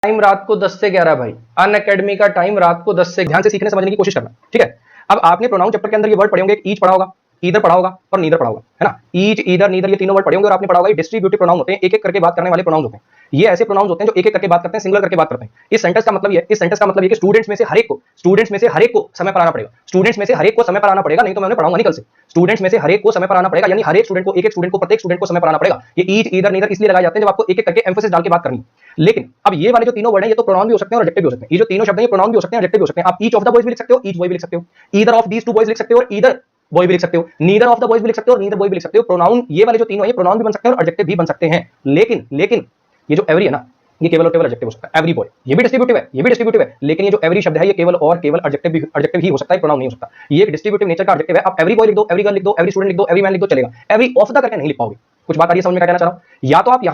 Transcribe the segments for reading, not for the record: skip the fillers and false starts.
Time रात को 10 से 11 भाई, अन अकेडमी का टाइम रात को 10 से, ध्यान से सीखने समझने की कोशिश करना, ठीक है। अब आपने प्रोनाउन चैप्टर के अंदर ये वर्ड पढ़े होंगे, ईच पढ़ा होगा, ईदर पढ़ा होगा और नीदर पढ़ा होगा, है ना। ईच, ईदर, नीदर, ये तीनों वर्ड पढ़े होंगे और आपने पढ़ा होगा ये डिस्ट्रीब्यूटिव प्रोनाउन होते हैं, एक एक करके बात करने वाले प्रोनाउन होते हैं। ये ऐसे प्रोनाउन होते हैं जो एक एक करके बात करते हैं, सिंगुलर करके बात करते हैं। इस सेंटेंस का मतलब ये, इस सेंटेंस का मतलब ये कि स्टूडेंट्स में से हर एक को समय पर आना पड़ेगा, स्टूडेंट्स में से हर एक को समय पर आना पड़ेगा, नहीं तो मैं उन्हें पढ़ाऊंगा नहीं कल से। स्टूडेंट्स में से हर एक को समय पर आना पड़ेगा, यानी हर एक स्टूडेंट को, एक एक स्टूडेंट को, प्रत्येक स्टूडेंट को समय पर आना पड़ेगा। ये ईच, ईदर, नीदर इसलिए लगाए जाते हैं जब आपको एक एक करके एम्फोसिस डाल के बात करनी है। लेकिन अब ये वाले जो तीनों वर्ड हैं, ये तो प्रोनाउन भी हो सकते हैं और एडजेक्टिव भी हो सकते हैं। ये जो तीनों शब्द हैं, ये प्रोनाउन भी हो सकते हैं, एडजेक्टिव भी हो सकते हैं। आप ईच ऑफ द बॉयज भी लिख सकते हो, ईच बॉय भी लिख सकते हो, either of these two boys लिख सकते हो और ईदर बॉय भी लिख सकते हो, नीदर ऑफ द बॉयज भी लिख सकते हो और नीदर बॉय भी लिख सकते हो। प्रोनाउन ये वाले जो तीनों हैं, ये प्रोनाउन भी बन सकते हैं और एडजेक्टिव भी बन सकते हैं। लेकिन ये जो एवरी है ना, ये केवल और केवल एडजेक्टिव हो सकता है। एवरी बॉय ये भी डिस्ट्रीब्यूटिव है, ये भी डिस्ट्रीब्यूटिव है, लेकिन ये जो एवरी शब्द है, ये केवल और केवल एडजेक्टिव ही हो सकता है, प्रोनाउन नहीं हो सकता। ये एक डिस्ट्रीब्यूटिव नेचर का एडजेक्टिव है। आप एवरी बॉय लिख दो, एवरी गर्ल लिख दो, एवरी स्टूडेंट लिख दो, एवरी मैन लिख दो, चलेगा। एवरी ऑफ द करके नहीं लिख पाओगे। कुछ बात आ रही है समझ में, क्या कहना चाह रहा हूं। या तो आप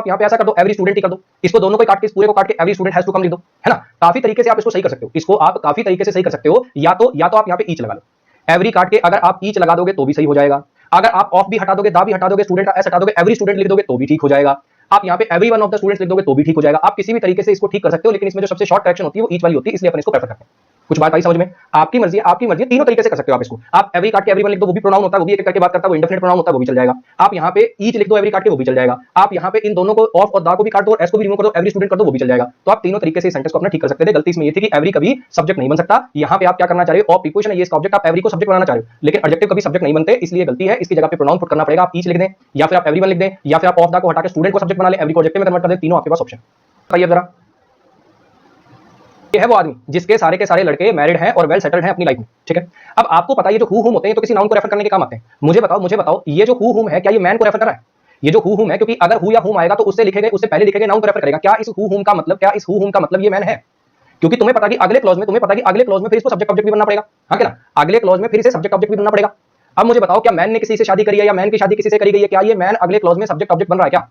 यहाँ पे ऐसा कर दो, एवरी स्टूडेंट ही कर दो, इसको दोनों को काट के, इस पूरे को काट के every student has to come लिख दो, है ना। काफी तरीके से आप इसको सही कर सकते हो, इसको आप काफी तरीके से सही कर सकते हो। या तो आप यहाँ पे ईच लगा लो, एवरी काट के अगर आप ईच लगा दोगे तो भी सही हो जाएगा। अगर आप ऑफ भी हटा दोगे, दा भी हटा दोगे, स्टूडेंट का एस हटा दोगे, एवरी स्टूडेंट लिख दोगे तो भी ठीक हो जाएगा। आप यहाँ पे every one of the students लिख दोगे तो भी ठीक हो जाएगा। आप किसी भी तरीके से इसको ठीक कर सकते हो, लेकिन इसमें जो सबसे शॉर्ट करेक्शन होती है वो ईच वाली होती है, इसलिए अपन इसको प्रेफर करते हैं। कुछ बात आई समझ में। आपकी मर्जी है, आपकी मर्जी है, तीनों तरीके से कर सकते हो आप इसको। आप एवरी काट के एवरीवन लिख दो, वो भी प्रोनाउन होता है, वो भी एक करके बात करता है, वो इंडेफिनिट प्रोनाउन होता है, वो भी चल जाएगा। आप यहाँ पे ईच लिख दो, एवरी काट के, वो भी चल जाएगा। आप यहाँ पे इन दोनों को ऑफ और दा को भी काट दो और एस को भी रिमूव कर दो, एवरी स्टूडेंट कर दो, वो भी चल जाएगा। तो आप तीनों तरीके से सेंटेंस को अपना ठीक कर सकते थे। गलती इसमें ये थी कि एवरी कभी सब्जेक्ट नहीं बन सकता। यहाँ पे आप क्या करना चाह रहे हो, ऑफ प्रीपोजिशन है, ये इसका ऑब्जेक्ट, आप एवरी को सब्जेक्ट बनाना चाह रहे हो, लेकिन एडजेक्टिव कभी सब्जेक्ट नहीं बनते, इसलिए गलती है। इसकी जगह पे प्रोनाउन पुट करना पड़ेगा। आप ईच लिख दें, या फिर आप एवरीवन लिख दें, या फिर आप ऑफ दा को हटा के स्टूडेंट को सब्जेक्ट बना ले, एवरी को एडजेक्टिव में कन्वर्ट कर दें। तीनों आपके पास ऑप्शन। बताइए जरा, ये है वो आदमी जिसके सारे के सारे लड़के मैरिड हैं और वेल सेटल्ड हैं अपनी लाइफ में, ठीक है। अब आपको पता है ये जो हु हुम होते हैं तो किसी नाउन को रेफर करने के काम आते हैं। मुझे बताओ ये जो हु हुम है, क्या ये मैन को रेफर कर रहा है? ये जो हु हुम है, क्योंकि अगर हु या हुम आएगा तो उससे लिखे गए, उससे पहले लिखे गए नाउन को रेफर करेगा। क्या इस हु हुम का मतलब ये मैन है? क्योंकि तुम्हें पता कि अगले क्लॉज में फिर इसको सब्जेक्ट ऑब्जेक्ट भी बनना पड़ेगा, हाँ क्या ना। अगले क्लॉज में फिर इसे सब्जेक्ट ऑब्जेक्ट भी बनना पड़ेगा। अब मुझे बताओ, क्या मैन ने किसी से शादी करी है या मैन की शादी किसी से करी गई है? क्या ये मैन अगले क्लॉज में सब्जेक्ट ऑब्जेक्ट बन रहा है क्या?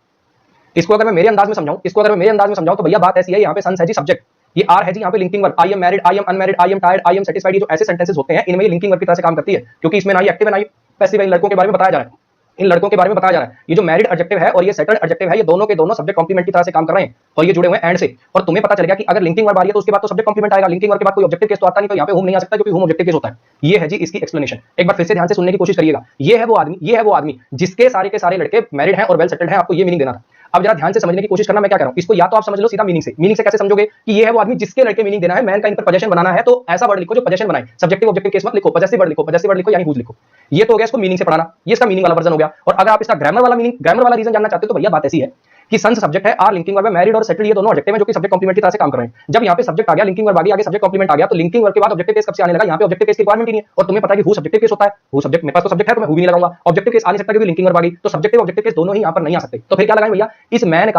इसको अगर मैं मेरे अंदाज में समझाऊं, तो भैया बात ऐसी है, यहाँ पे सन्स है जी सब्जेक्ट, ये आर है जी यहाँ पे linking verb. I am married, I am unmarried, I am tired, I am satisfied, ये जो ऐसे सेंटेंसेस होते हैं, इनमें लिंकिंग वर्ब की तरह से काम करती है, क्योंकि इसमें ना ही एक्टिव है ना ही पैसिव है। इन लड़कों के बारे में बताया जा रहा है, ये जो मैरिड एडजेक्टिव है और ये सेटल्ड एडजेक्टिव है, ये दोनों के दोनों सब्जेक्ट कॉम्प्लीमेंट की तरह से काम कर रहे हैं और ये जुड़े हुए हैं एंड से। और तुम्हें पता चल गया कि अगर लिंकिंग वर्ब आ रही है तो उसके बाद तो सब्जेक्ट कॉम्प्लीमेंट आएगा, लिंकिंग वर्ब के बाद कोई ऑब्जेक्टिव केस तो आता नहीं, तो यहाँ पे हुम नहीं आ सकता क्योंकि हुम ऑब्जेक्टिव केस होता है। ये है जी इसकी एक्सप्लेनेशन। एक बार फिर से ध्यान से सुनने की कोशिश करिएगा। ये है वो आदमी जिसके सारे के सारे लड़के मैरिड हैं और वेल सेटल्ड हैं। आपको ये मीनिंग देना था। अब जरा ध्यान से समझने की कोशिश करना, मैं क्या कर रहा हूं। इसको या तो आप समझ लो सीधा मीनिंग से कैसे समझोगे कि ये है वो आदमी जिसके लड़के मीनिंग देना है, मैन का इन पर पोजेशन बनाना है, तो ऐसा वर्ड लिखो जो पोजेशन बनाए। सब्जेक्टिव ऑब्जेक्टिव केस मत लिखो, पॉजेसिव वर्ड लिखो यानी हुज लिखो। ये तो हो गया इसको मीनिंग से पढ़ाना, ये इसका मीनिंग वाला वर्जन हो गया। और अगर आप इसका ग्रामर वाला रीजन जानना चाहते हो तो भैया बात ऐसी है कि सन्स सब्जेक्ट है, आर लिंकिंग वर्ब है, मैरिड और सेटल्ड ये दोनों एडजेक्टिव हैं जो कि सब्जेक्ट कॉम्प्लीमेंट की तरह से काम कर रहे हैं। जब यहाँ पे सब्जेक्ट आ गया, लिंकिंग वर्ब आ गई, आगे सब्जेक्ट कॉम्प्लीमेंट आ गया, तो लिंकिंग वर्ब के बाद ऑब्जेक्टिव केस कब से आने लगा? यहाँ पे ऑब्जेक्टिव केस की रिक्वायरमेंट ही नहीं है। और तुम्हें पता है कि हु सब्जेक्टिव केस होता है, हु सब्जेक्ट, मेरे पास तो सब्जेक्ट है तो मैं हु भी नहीं लगाऊंगा। ऑब्जेक्टिव केस आ नहीं सकता क्योंकि लिंकिंग वर्ब आ गई, तो सब्जेक्टिव ऑब्जेक्टिव केस दोनों ही यहाँ पर नहीं आ सकते। तो फिर क्या लगाएं भैया? इस मैन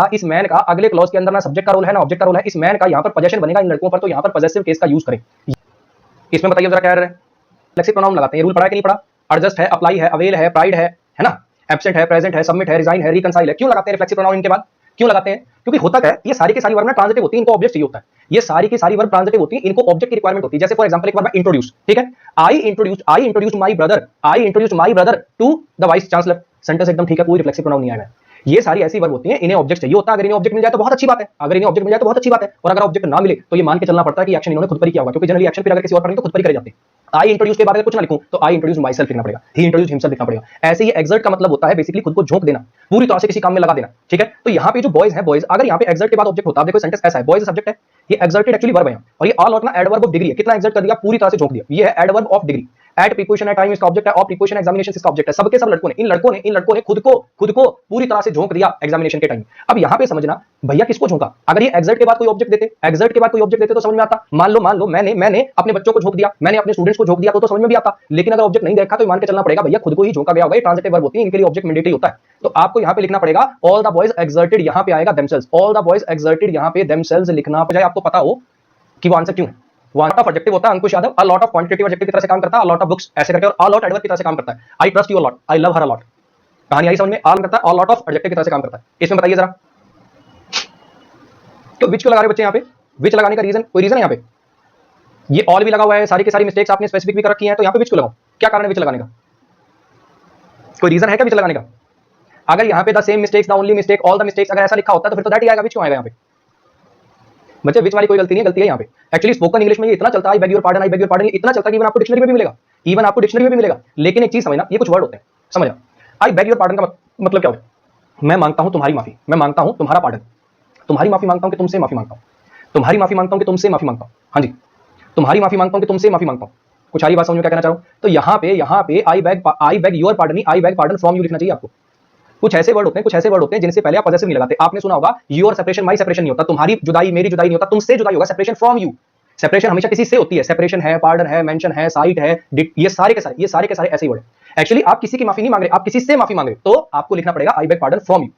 का अगले क्लॉज के अंदर ना सब्जेक्ट का रोल है ना ऑब्जेक्ट का रोल है। इस मैन का यहाँ पर पोजेशन बनेगा इन लड़कों पर, तो यहाँ पर पॉजेसिव केस का यूज करें। इसमें बताइए जरा क्या है? फ्लेक्सिव प्रोनाउन लगाते हैं, रूल पढ़ा कि नहीं पढ़ा? एडजस्ट है, अप्लाई है, अवेल है, प्राइड है ना, एब्सेंट है, प्रेजेंट है, सबमिट है, रिजाइन है, रिकंसाइल है। क्यों लगाते हैं रिफ्लेक्सिव प्रोनाउन इनके बाद? क्यों लगाते हैं? क्योंकि होता क्या है, ये सारी की सारी वर्ब ना ट्रांजिटिव होती है, इनको ऑब्जेक्ट चाहिए होता है। ये सारी की सारी वर्ब ट्रांजिटिव होती है, इनको ऑब्जेक्ट की रिक्वायरमेंट होती है। जैसे फॉर एग्जांपल एक वर्ब इंट्रोड्यूस, ठीक है, I introduced my brother to the vice chancellor. Sentence एकदम ठीक है, कोई रिफ्लेक्सिव प्रोनाउन नहीं आया है। ये सारी ऐसी वर्ब होती हैं, इन्हें ऑब्जेक्ट चाहिए होता है। अगर इन्हें ऑब्जेक्ट मिल जाए तो बहुत अच्छी बात है, और अगर ऑब्जेक्ट ना मिले तो ये मान के चलना पड़ता है कि एक्शन इन्होंने खुद पर ही किया होगा, क्योंकि जनरली एक्शन फिर अगर किसी और पर नहीं तो खुद पर ही करे जाते हैं। आई इंट्रोड्यूस के बाद अगर कुछ ना लिखूं तो आई इंट्रोड्यूस माई सेल्फ लिखना पड़ेगा, ही इंट्रोड्यूस हिमसेल्फ लिखना पड़ेगा। ऐसे ही एक्सर्ट का मतलब होता है बेसिकली खुद को झोंक देना, पूरी तरह से किसी काम में लगा देना, ठीक है। तो यहाँ पे जो बॉयज है, बॉयज अगर यहाँ पे एक्सर्ट के बाद ऑब्जेक्ट होता है, देखो सेंटेंस ऐसा है, बॉयज सब्जेक्ट है, ये एक्सर्टेड एक्चुअली वर्ब है, और ये ऑल आउट ना एडवर्ब ऑफ डिग्री है। कितना एक्सर्ट कर दिया? पूरी तरह से झोंक दिया। ये है adverb of degree. At preposition है, टाइम इसका ऑब्जेक्ट है, ऑफ प्रीपोजिशन एग्जामिनेशन इसका ऑब्जेक्ट है। सबके सब लड़कों ने, इन लड़कों ने खुद को पूरी तरह से झोंक दिया एग्जामिनेशन के टाइम। अब यहाँ पे समझना भैया किसको झोंका। अगर ये एक्सर्ट के बाद कोई ऑब्जेक्ट देते, तो समझ में आता। मान लो मैंने अपने बच्चों को झोंक दिया, मैंने अपने स्टूडेंट्स को झोंक दिया, तो समझ में भी आता। लेकिन अगर ऑब्जेक्ट नहीं देखा तो मान के चलना पड़ेगा भैया खुद को ही झोंका गया होगा। ये ट्रांजिटिव वर्ब होती है, इनके लिए ऑब्जेक्ट मैंडेटरी होता है। तो आपको यहाँ पे लिखना पड़ेगा ऑल द बॉयज एक्सर्टेड, यहाँ पे आएगा themselves. All the boys exerted यहाँ पे देमसेल्व्स लिखना पड़ेगा। आपको पता हो कि वो आंसर क्यों है। लॉट ऑफ एडजेक्टिव होता है Ankush Yadav, a lot of quantitative adjective की तरह से काम करता है, अ लॉट ऑफ बुक्स ऐसे करके, और अ लॉट एडवर्ब की तरह से काम करता है। I trust you a lot, I love her a lot. कहानी आई समझ में? ऑल करता है, अ लॉट ऑफ एडजेक्टिव की तरह से काम करता है। इसमें बताइए जरा क्यों विच क्यों लगा रहे बच्चे यहाँ पे? विच लगाने का रीजन, कोई रीजन है यहाँ पे? ये ऑल भी लगा हुआ है, सारी की सारी मिस्टेक्स आपने स्पेसिफिक भी कर रखी हैं, तो यहाँ पे विच क्यों लगाऊं? क्या कारण है विच लगाने का? कोई रीजन है क्या विच लगाने का? अगर यहाँ पे the same mistakes, the only mistake, all the mistakes अगर ऐसा लिखा होता तो फिर तो दैट ही आएगा, विच क्यों आएगा यहाँ पे? बच्चे विच वाली कोई गलती नहीं है, गलती है यहाँ पे। एक्चुअली स्पोकन इंग्लिश में ये इतना चलता है, I beg your pardon, I beg your pardon, इतना चलता है कि इवन आपको डिक्शनरी में भी मिलेगा, इवन आपको डिक्शनरी में भी मिलेगा। लेकिन एक चीज समझना, ये कुछ वर्ड होते हैं, समझना। आई बेग योर पार्डन का मतलब क्या होता है? मैं मांगता हूं तुम्हारी माफी, मैं मांगता हूं तुम्हारा पार्डन, तुम्हारी माफी मांगता हूं कि तुमसे माफी मांगता हूं, तुम्हारी माफी मांगता हूं कि तुमसे माफी मांगता हूं, हाँ जी, तुम्हारी माफी मांगता हूं कि तुमसे माफी मांगता हूं। कुछ सारी बात समझ में क्या कहना चाह रहा हूं? तो यहाँ पे I beg your pardon, I beg pardon from you लिखना चाहिए आपको। कुछ ऐसे वर्ड होते हैं, कुछ ऐसे वर्ड होते हैं जिनसे पहले आप पॉजेसिव नहीं लगाते। आपने सुना होगा योर सेपरेशन, माई सेपरेशन नहीं होता, तुम्हारी जुदाई मेरी जुदाई नहीं होता, तुमसे जुदाई होगा, सेपरेशन फ्रॉम यू। सेपरेशन हमेशा किसी से होती है, सेपरेशन है, पार्डन है, मेंशन है, साइट है, ये सारे के सारे ऐसे वर्ड हैं। एक्चुअली आप किसी की माफी नहीं मांग रहे, आप किसी से माफी मांग रहे, तो आपको लिखना पड़ेगा I beg pardon from you.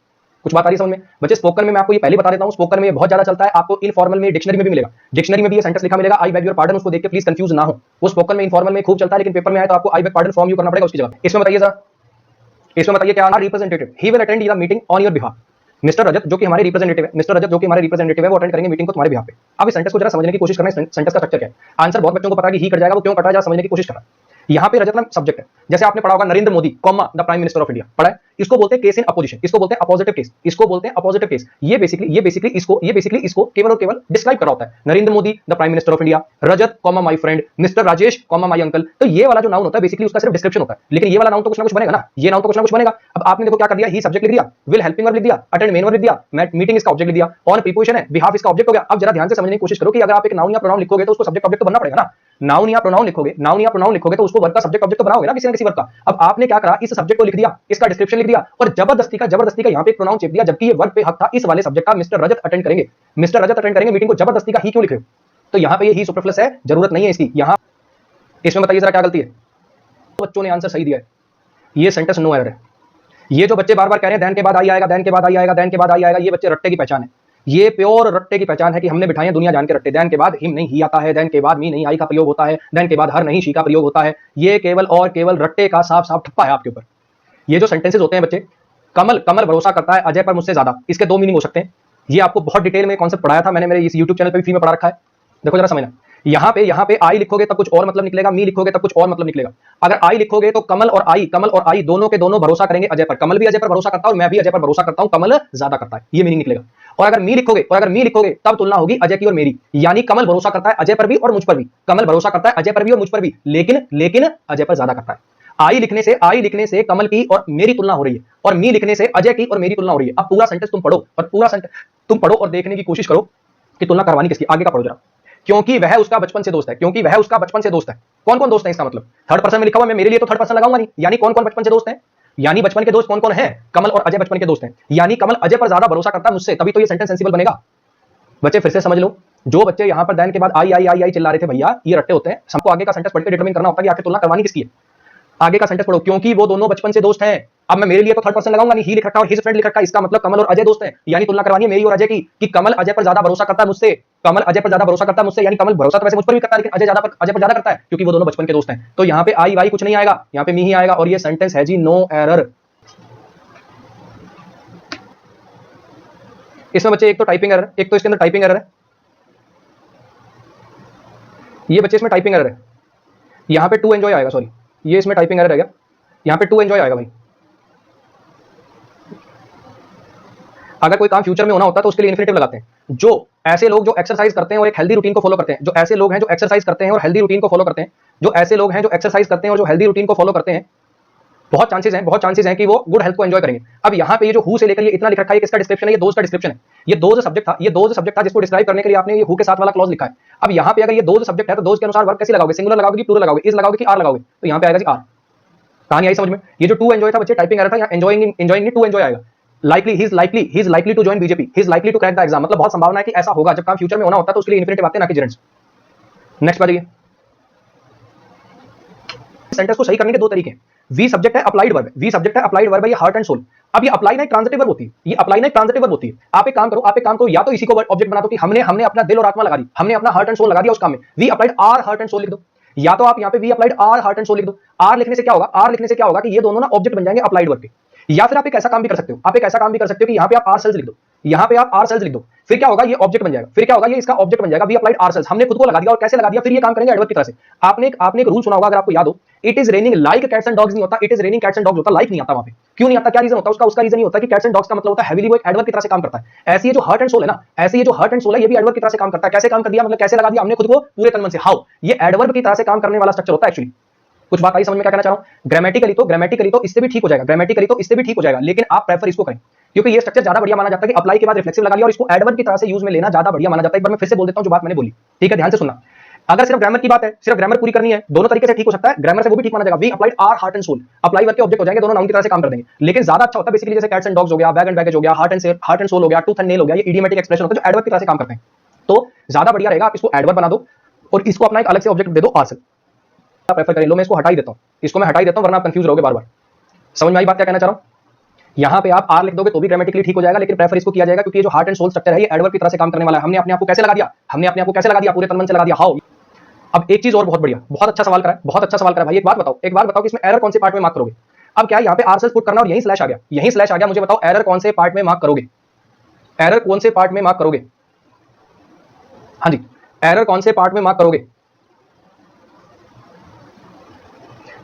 कुछ बात आ रही समझ में? बच्चे स्पोकन में मैं आपको ये पहले बता देता हूं, स्पोकन में बहुत ज्यादा चलता है, आपको इनफॉर्मल में डिक्शनरी में भी मिलेगा, डिक्शनरी में भी ये सेंटेंस लिखा मिलेगा आई बेग योर पार्डन, उसको देख के प्लीज कंफ्यूज ना हो। वो स्पोकन में इनफॉर्मल में खूब चलता है, लेकिन पेपर में आए तो आपको I beg pardon from you करना पड़ेगा उसकी जगह। इसमें बताइए जरा, इसमें बताइए क्या representative, he will attend the meeting on your behalf. Mister Rajat जो कि हमारे रिप्रेजेंटेटिव है, मिस्टर रजत जो कि हमारे रिप्रेजेंटेटिव है, वो अटेंड करेंगे मीटिंग को तुम्हारे बिहाफ पे। अब इस सेंटेंस को जरा समझने की कोशिश करना, सेंटेंस का स्ट्रक्चर क्या है। आंसर बहुत बच्चों को पता है कि ही कट जाएगा, वो क्यों कटा, जरा समझने की कोशिश करना। यहाँ पे रजत नाम सब्जेक्ट है, जैसे आपने पढ़ा होगा Narendra Modi comma the prime minister of India, पढ़ा है। इसको बोलते हैं केस इन अपोजिशन, इसको बोलते हैं अपोजिटिव केस, इसको बोलते हैं अपोजिटिव केस। ये बेसिकली इसको केवल और केवल डिस्क्राइब कर रहा होता है। Narendra Modi the prime minister of India, Rajat comma my friend, mister Rajesh comma my uncle. तो ये वाला जो नाउन होता है बेसिकली उसका सिर्फ डिस्क्रिप्शन होता है, लेकिन ये वाला नाउन तो कुछ ना कुछ बनेगा ना, ये नाउन तो कुछ ना कुछ बनेगा। अब आपने देखो क्या कर दिया, ही सब्जेक्ट लिख दिया, विल हेल्पिंग वर्ब लिख दिया, अटेंड मेन वर्ब लिख दिया, मीटिंग इसका ऑब्जेक्ट लिख दिया, ऑन प्रीपोजिशन है, बिहाफ इसका ऑब्जेक्ट हो गया। अब जरा ध्यान से समझने की कोशिश करो कि अगर आप एक नाउन या प्रोनाउन लिखोगे तो उसको सब्जेक्ट ऑब्जेक्ट तो बनना पड़ेगा ना। नाउन या प्रोनाउन लिखोगे तो उसको वर्ब का सब्जेक्ट ऑब्जेक्ट तो बनाओगे ना किसी न किसी वर्ब का। अब आपने क्या करा, इस सब्जेक्ट को लिख दिया, इसका डिस्क्रिप्शन लिख दिया और जबरदस्ती का यहां पे एक प्रोनाउन चेप दिया, जबकि ये वर्ब पे हक था इस वाले सब्जेक्ट का, मिस्टर रजत अटेंड करेंगे, मिस्टर रजत अटेंड करेंगे मीटिंग को, जबरदस्ती का ही क्यों लिख रहे हो? तो यहां पे ये ही सुपरफ्लस है, जरूरत नहीं है इसकी। यहां इसमें बताइए जरा क्या गलती है। बच्चों ने आंसर सही दिया है, ये सेंटेंस नो एरर है। ये जो बच्चे बार-बार कह रहे हैं दैन के बाद आई आएगा, दैन के बाद आई आएगा, दैन के बाद आई आएगा, ये बच्चे रट्टे की पहचान है। ये प्योर रट्टे की पहचान है कि हमने बिठाई है दुनिया जान के रट्टे। दैन के बाद हिम नहीं ही आता है, दैन के बाद मी नहीं आई का प्रयोग होता है, दैन के बाद हर नहीं शी का प्रयोग होता है। ये केवल और केवल रट्टे का साफ साफ ठप्पा है आपके ऊपर। ये जो सेंटेंसेस होते हैं बच्चे, कमल भरोसा करता है अजय पर मुझसे ज्यादा, इसके दो मीनिंग हो सकते हैं। ये आपको बहुत डिटेल में कॉन्सेप्ट पढ़ाया था मैंने, मेरे इस YouTube चैनल पे भी फ्री में पढ़ा रखा है। देखो जरा समझना, यहाँ पे आई लिखोगे तब कुछ और मतलब निकलेगा, मी लिखोगे तब कुछ और मतलब निकलेगा। अगर आई लिखोगे तो कमल और आई दोनों के दोनों भरोसा करेंगे अजय पर, कमल भी अजय पर भरोसा करता है और मैं भी अजय पर भरोसा करता हूं, कमल ज्यादा करता है, ये मीनिंग निकलेगा। और अगर मी लिखोगे तब तुलना होगी अजय की और मेरी, यानी कमल भरोसा करता है अजय पर भी और मुझ पर भी, कमल भरोसा करता है अजय पर भी और मुझ पर भी, लेकिन अजय पर ज्यादा करता है। आई लिखने से कमल की और मेरी तुलना हो रही है, और मी लिखने से अजय की और मेरी तुलना हो रही है। अब पूरा सेंटेंस तुम पढ़ो और देखने की कोशिश करो कि तुलना करवानी किसकी। आगे का पढ़ो जरा, क्योंकि वह उसका बचपन से दोस्त है, कौन कौन दोस्त है इसका मतलब, थर्ड पर्सन में लिखा हुआ, मैं मेरे लिए तो थर्ड पर्सन लगाऊंगा नहीं, यानी कौन कौन बचपन से दोस्त है, यानी बचपन के दोस्त कौन कौन है, कमल और अजय बचपन के दोस्त हैं, यानी कमल अजय पर ज्यादा भरोसा करता है मुझसे, तभी तो ये सेंटेंस सेंसिबल बनेगा। बच्चे फिर से समझ लो, जो बच्चे यहां पर दैन के बाद आई चिल्ला रहे थे, भैया ये रट्टे होते हैं, सबको आगे का सेंटेंस पढ़ के डिटरमाइन करना होता है कि आखिर तुलना करवानी किसकी है। आगे का सेंटेंस पढ़ो, क्योंकि वो दोनों बचपन से दोस्त हैं। अब मैं मेरे लिए तो थर्ड पर्सन लगाऊंगा नहीं, ही लिख रखा और हिज फ्रेंड लिख रखा, इसका मतलब कमल और अजय दोस्त हैं, यानी तुलना करवानी है मेरी और अजय की कि कमल अजय पर ज्यादा भरोसा करता है मुझसे, यानी कमल भरोसा तो वैसे मुझ पर भी करता है, लेकिन अजय पर ज्यादा करता है क्योंकि वो दोनों बचपन के दोस्त हैं। तो यहाँ पे आई वाई कुछ नहीं आएगा, यहाँ पे मी ही आएगा, और ये सेंटेंस है जी नो एरर। इसमें बच्चे एक तो टाइपिंग एरर, एक तो इसके अंदर टाइपिंग एरर है, ये बच्चे इसमें टाइपिंग एरर है, यहाँ पे टू एंजॉय आएगा, सॉरी ये इसमें टाइपिंग एरर है, यहाँ पे टू एंजॉय आएगा भाई। अगर कोई काम फ्यूचर में होना होता है तो उसके लिए इन्फिनेटिव लगाते हैं। जो ऐसे लोग जो एक्सरसाइज करते हैं और एक हेल्दी रूटीन को फॉलो करते हैं, जो ऐसे लोग हैं जो एक्सरसाइज करते हैं और हेल्दी रूटीन को फॉलो करते हैं, जो ऐसे लोग हैं जो एक्सरसाइज करते हैं और जो हेल्दी रूटीन को फॉलो करते हैं, बहुत चांसेस हैं कि वो गुड हेल्थ को एंजॉय करेंगे। अब यहाँ पे ये जो हु से लेकर ये इतना लिख रखा है, किसका डिस्क्रिप्शन है, ये दोज का डिस्क्रिप्शन है। ये दोज सब्जेक्ट था जिसको डिस्क्राइब करने के लिए आपने ये हु के साथ वाला क्लॉज लिखा है। अब यहाँ पे अगर ये दोज सब्जेक्ट है तो दोज के अनुसार वर्ब कैसे लगाओगे, सिंगुलर लगाओगे कि प्लूरल लगाओगे, इज लगाओगे कि आर लगाओगे, तो यहाँ पे आएगा जी आर। कहानी आई समझ में? ये जो टू एंजॉय था बच्चे टाइपिंग एरर था, यहाँ एंजॉइंग टू एंजॉय आएगा। likely he is likely to join BJP, he is likely to crack the exam, मतलब बहुत संभावना है कि ऐसा होगा, जब काम फ्यूचर में होना होता है तो उसके लिए इन्फिनेटिव आते हैं ना कि जेरेंट्स। नेक्स्ट बताइए, सेंटेंस को सही करने के दो तरीके हैं। वी सब्जेक्ट है अप्लाइड वर्ब है, ये हार्ट एंड सोल। अब ये अप्लाई ना एक ट्रांजिटिव वर्ब होती है, आप एक काम करो, या तो इसी को ऑब्जेक्ट बना दो कि हमने अपना दिल और आत्मा लगा दी, हमने अपना हार्ट एंड सोल लगा दिया उस काम में, we applied our heart and soul लिख दो, या तो आप यहाँ पे we applied our heart and soul लिख दो। आर लिखने से क्या होगा कि ये दोनों ना ऑब्जेक्ट बन जाएंगे अप्लाइड वर्ब के। या फिर आप एक ऐसा काम भी कर सकते हो, कि यहाँ पे आप आर सेल्स लिख दो, फिर क्या होगा, ये ऑब्जेक्ट बन जाएगा, ये इसका ऑब्जेक्ट बन जाएगा, वी अप्लाइड आर सेल्स, हमने खुद को लगा दिया, और कैसे लगा दिया, फिर ये काम करेंगे एडवर्ब की तरह से। आपने एक रूल सुना होगा, अगर आपको याद हो, it is raining like cats and dogs नहीं होता, it is raining cats and dogs होता, लाइक नहीं आता वहां पे। क्यों नहीं आता? क्या रीजन होता है उसका? उसका रीजन ये होता है कि कैट्स एंड डॉग्स का मतलब होता है हेवीली, वो एक एडवर्ब की तरह से काम करता है। ऐसे ये जो हार्ट एंड सोल है ना, ऐसे ये जो हार्ट एंड सोल है, ये भी एडवर्ब की तरह से काम करता है। कैसे काम कर दिया? मतलब कैसे लगा दिया हमने खुद को पूरे तन मन से। हाउ? ये एडवर्ब की तरह से काम करने वाला स्ट्रक्चर होता है एक्चुअली। कुछ बात आई समझ में? क्या कहना चाह रहा हूं? ग्रामेटिकली तो इससे भी ठीक हो जाएगा, ग्रामेटिकली तो इससे भी ठीक हो जाएगा, लेकिन आप प्रेफर इसको करें क्योंकि ये स्ट्रक्चर ज्यादा बढ़िया माना जाता है कि अप्लाई के बाद रिफ्लेक्सिव लगा लिया और इसको एडवर्ब की तरह से यूज में लेना ज्यादा बढ़िया माना जाता है। एक बार मैं फिर से बोल देता हूं जो बात मैंने बोली, ठीक है? ध्यान से सुनना। अगर सिर्फ ग्रामर की बात है, सिर्फ ग्रामर पूरी करनी है, दोनों तरीके से ठीक हो सकता है। ग्रामर से वो भी ठीक माना जाएगा। We applied our heart and soul, apply verb के ऑब्जेक्ट हो जाएंगे, दोनों नाउन की तरह से काम कर देंगे। लेकिन ज्यादा अच्छा होता है बेसिकली जैसे कैट्स एंड डॉग्स हो गया, बैग एंड बैगेज हो गया, हार्ट एंड सोल हो गया, टूथ एंड नेल हो गया, ये इडियोमेटिक एक्सप्रेशन होता है जो एडवर्ब की तरह से काम करते हैं। तो ज्यादा बढ़िया रहेगा आप इसको एडवर्ब बना दो और इसको अपना एक अलग से ऑब्जेक्ट दे दो, आर से प्रेफर करें। लो मैं इसको हटा ही देता हूं, इसको मैं हटा ही देता हूं वरना आप कंफ्यूज रहोगे बार बार। समझ में आई बात क्या कहना चाह रहा हूं? यहां पे आप आर लिख दोगे तो भी ग्रामेटिकली ठीक हो जाएगा, लेकिन प्रेफर इसको किया जाएगा क्योंकि ये जो हार्ट एंड सोल स्ट्रक्चर है ये एडवर्ब की तरह से काम करने वाला है। हमने अपने आप को कैसे लगा दिया? हमने अपने आप को कैसे लगा दिया? पूरे तन मन से लगा दिया। हाउ? अब एक चीज और बहुत बढ़िया, बहुत अच्छा सवाल करा है, बहुत अच्छा सवाल करा भाई। एक बात बताओ कि इसमें एरर कौन से पार्ट में मार्क करोगे? अब क्या है, यहां पे आर से पुट करना और यहीं स्लैश आ गया, यहीं स्लैश आ गया। मुझे बताओ एरर कौन से पार्ट में मार्क करोगे? एरर कौन से पार्ट में मार्क करोगे? हाँ जी, एरर कौन से पार्ट में मार्क करोगे?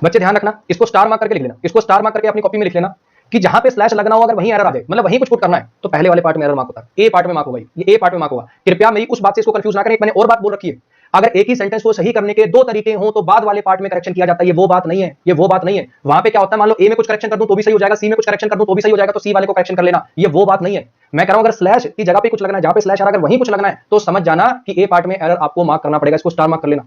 बच्चे ध्यान रखना, इसको स्टार मार्क करके लिख लेना, इसको स्टार मार्क करके अपनी कॉपी में लिख लेना कि जहां पे स्लैश लगना हो अगर वहीं एरर आ जाए, मतलब वहीं कुछ पुट करना है, तो पहले वाले पार्ट में एरर मार्क होता है। ए पार्ट में मार्क होगा, ये ए पार्ट में मार्क होगा। कृपया मेरी उस बात से इसको कंफ्यूज ना करें। मैंने और बात बोल रखी है, अगर एक ही सेंटेंस को सही करने के दो तरीके हो तो बाद वाले पार्ट में करेक्शन किया जाता है। ये वो बात नहीं है, ये वो बात नहीं है। वहां पे क्या होता है, मान लो ए में कुछ करेक्शन कर दूं तो भी सही हो जाएगा, सी में कुछ करेक्शन कर दूं तो भी सही हो जाएगा, तो सी वाले को करेक्शन कर लेना। ये वो बात नहीं है। मैं कह रहा हूं अगर स्लैश की जगह पे कुछ लगना है, जहां पे स्लैश आ रहा है अगर वहीं कुछ लगना है तो समझ जाना कि ए पार्ट में एरर आपको मार्क करना पड़ेगा, इसको स्टार मार्क कर लेना।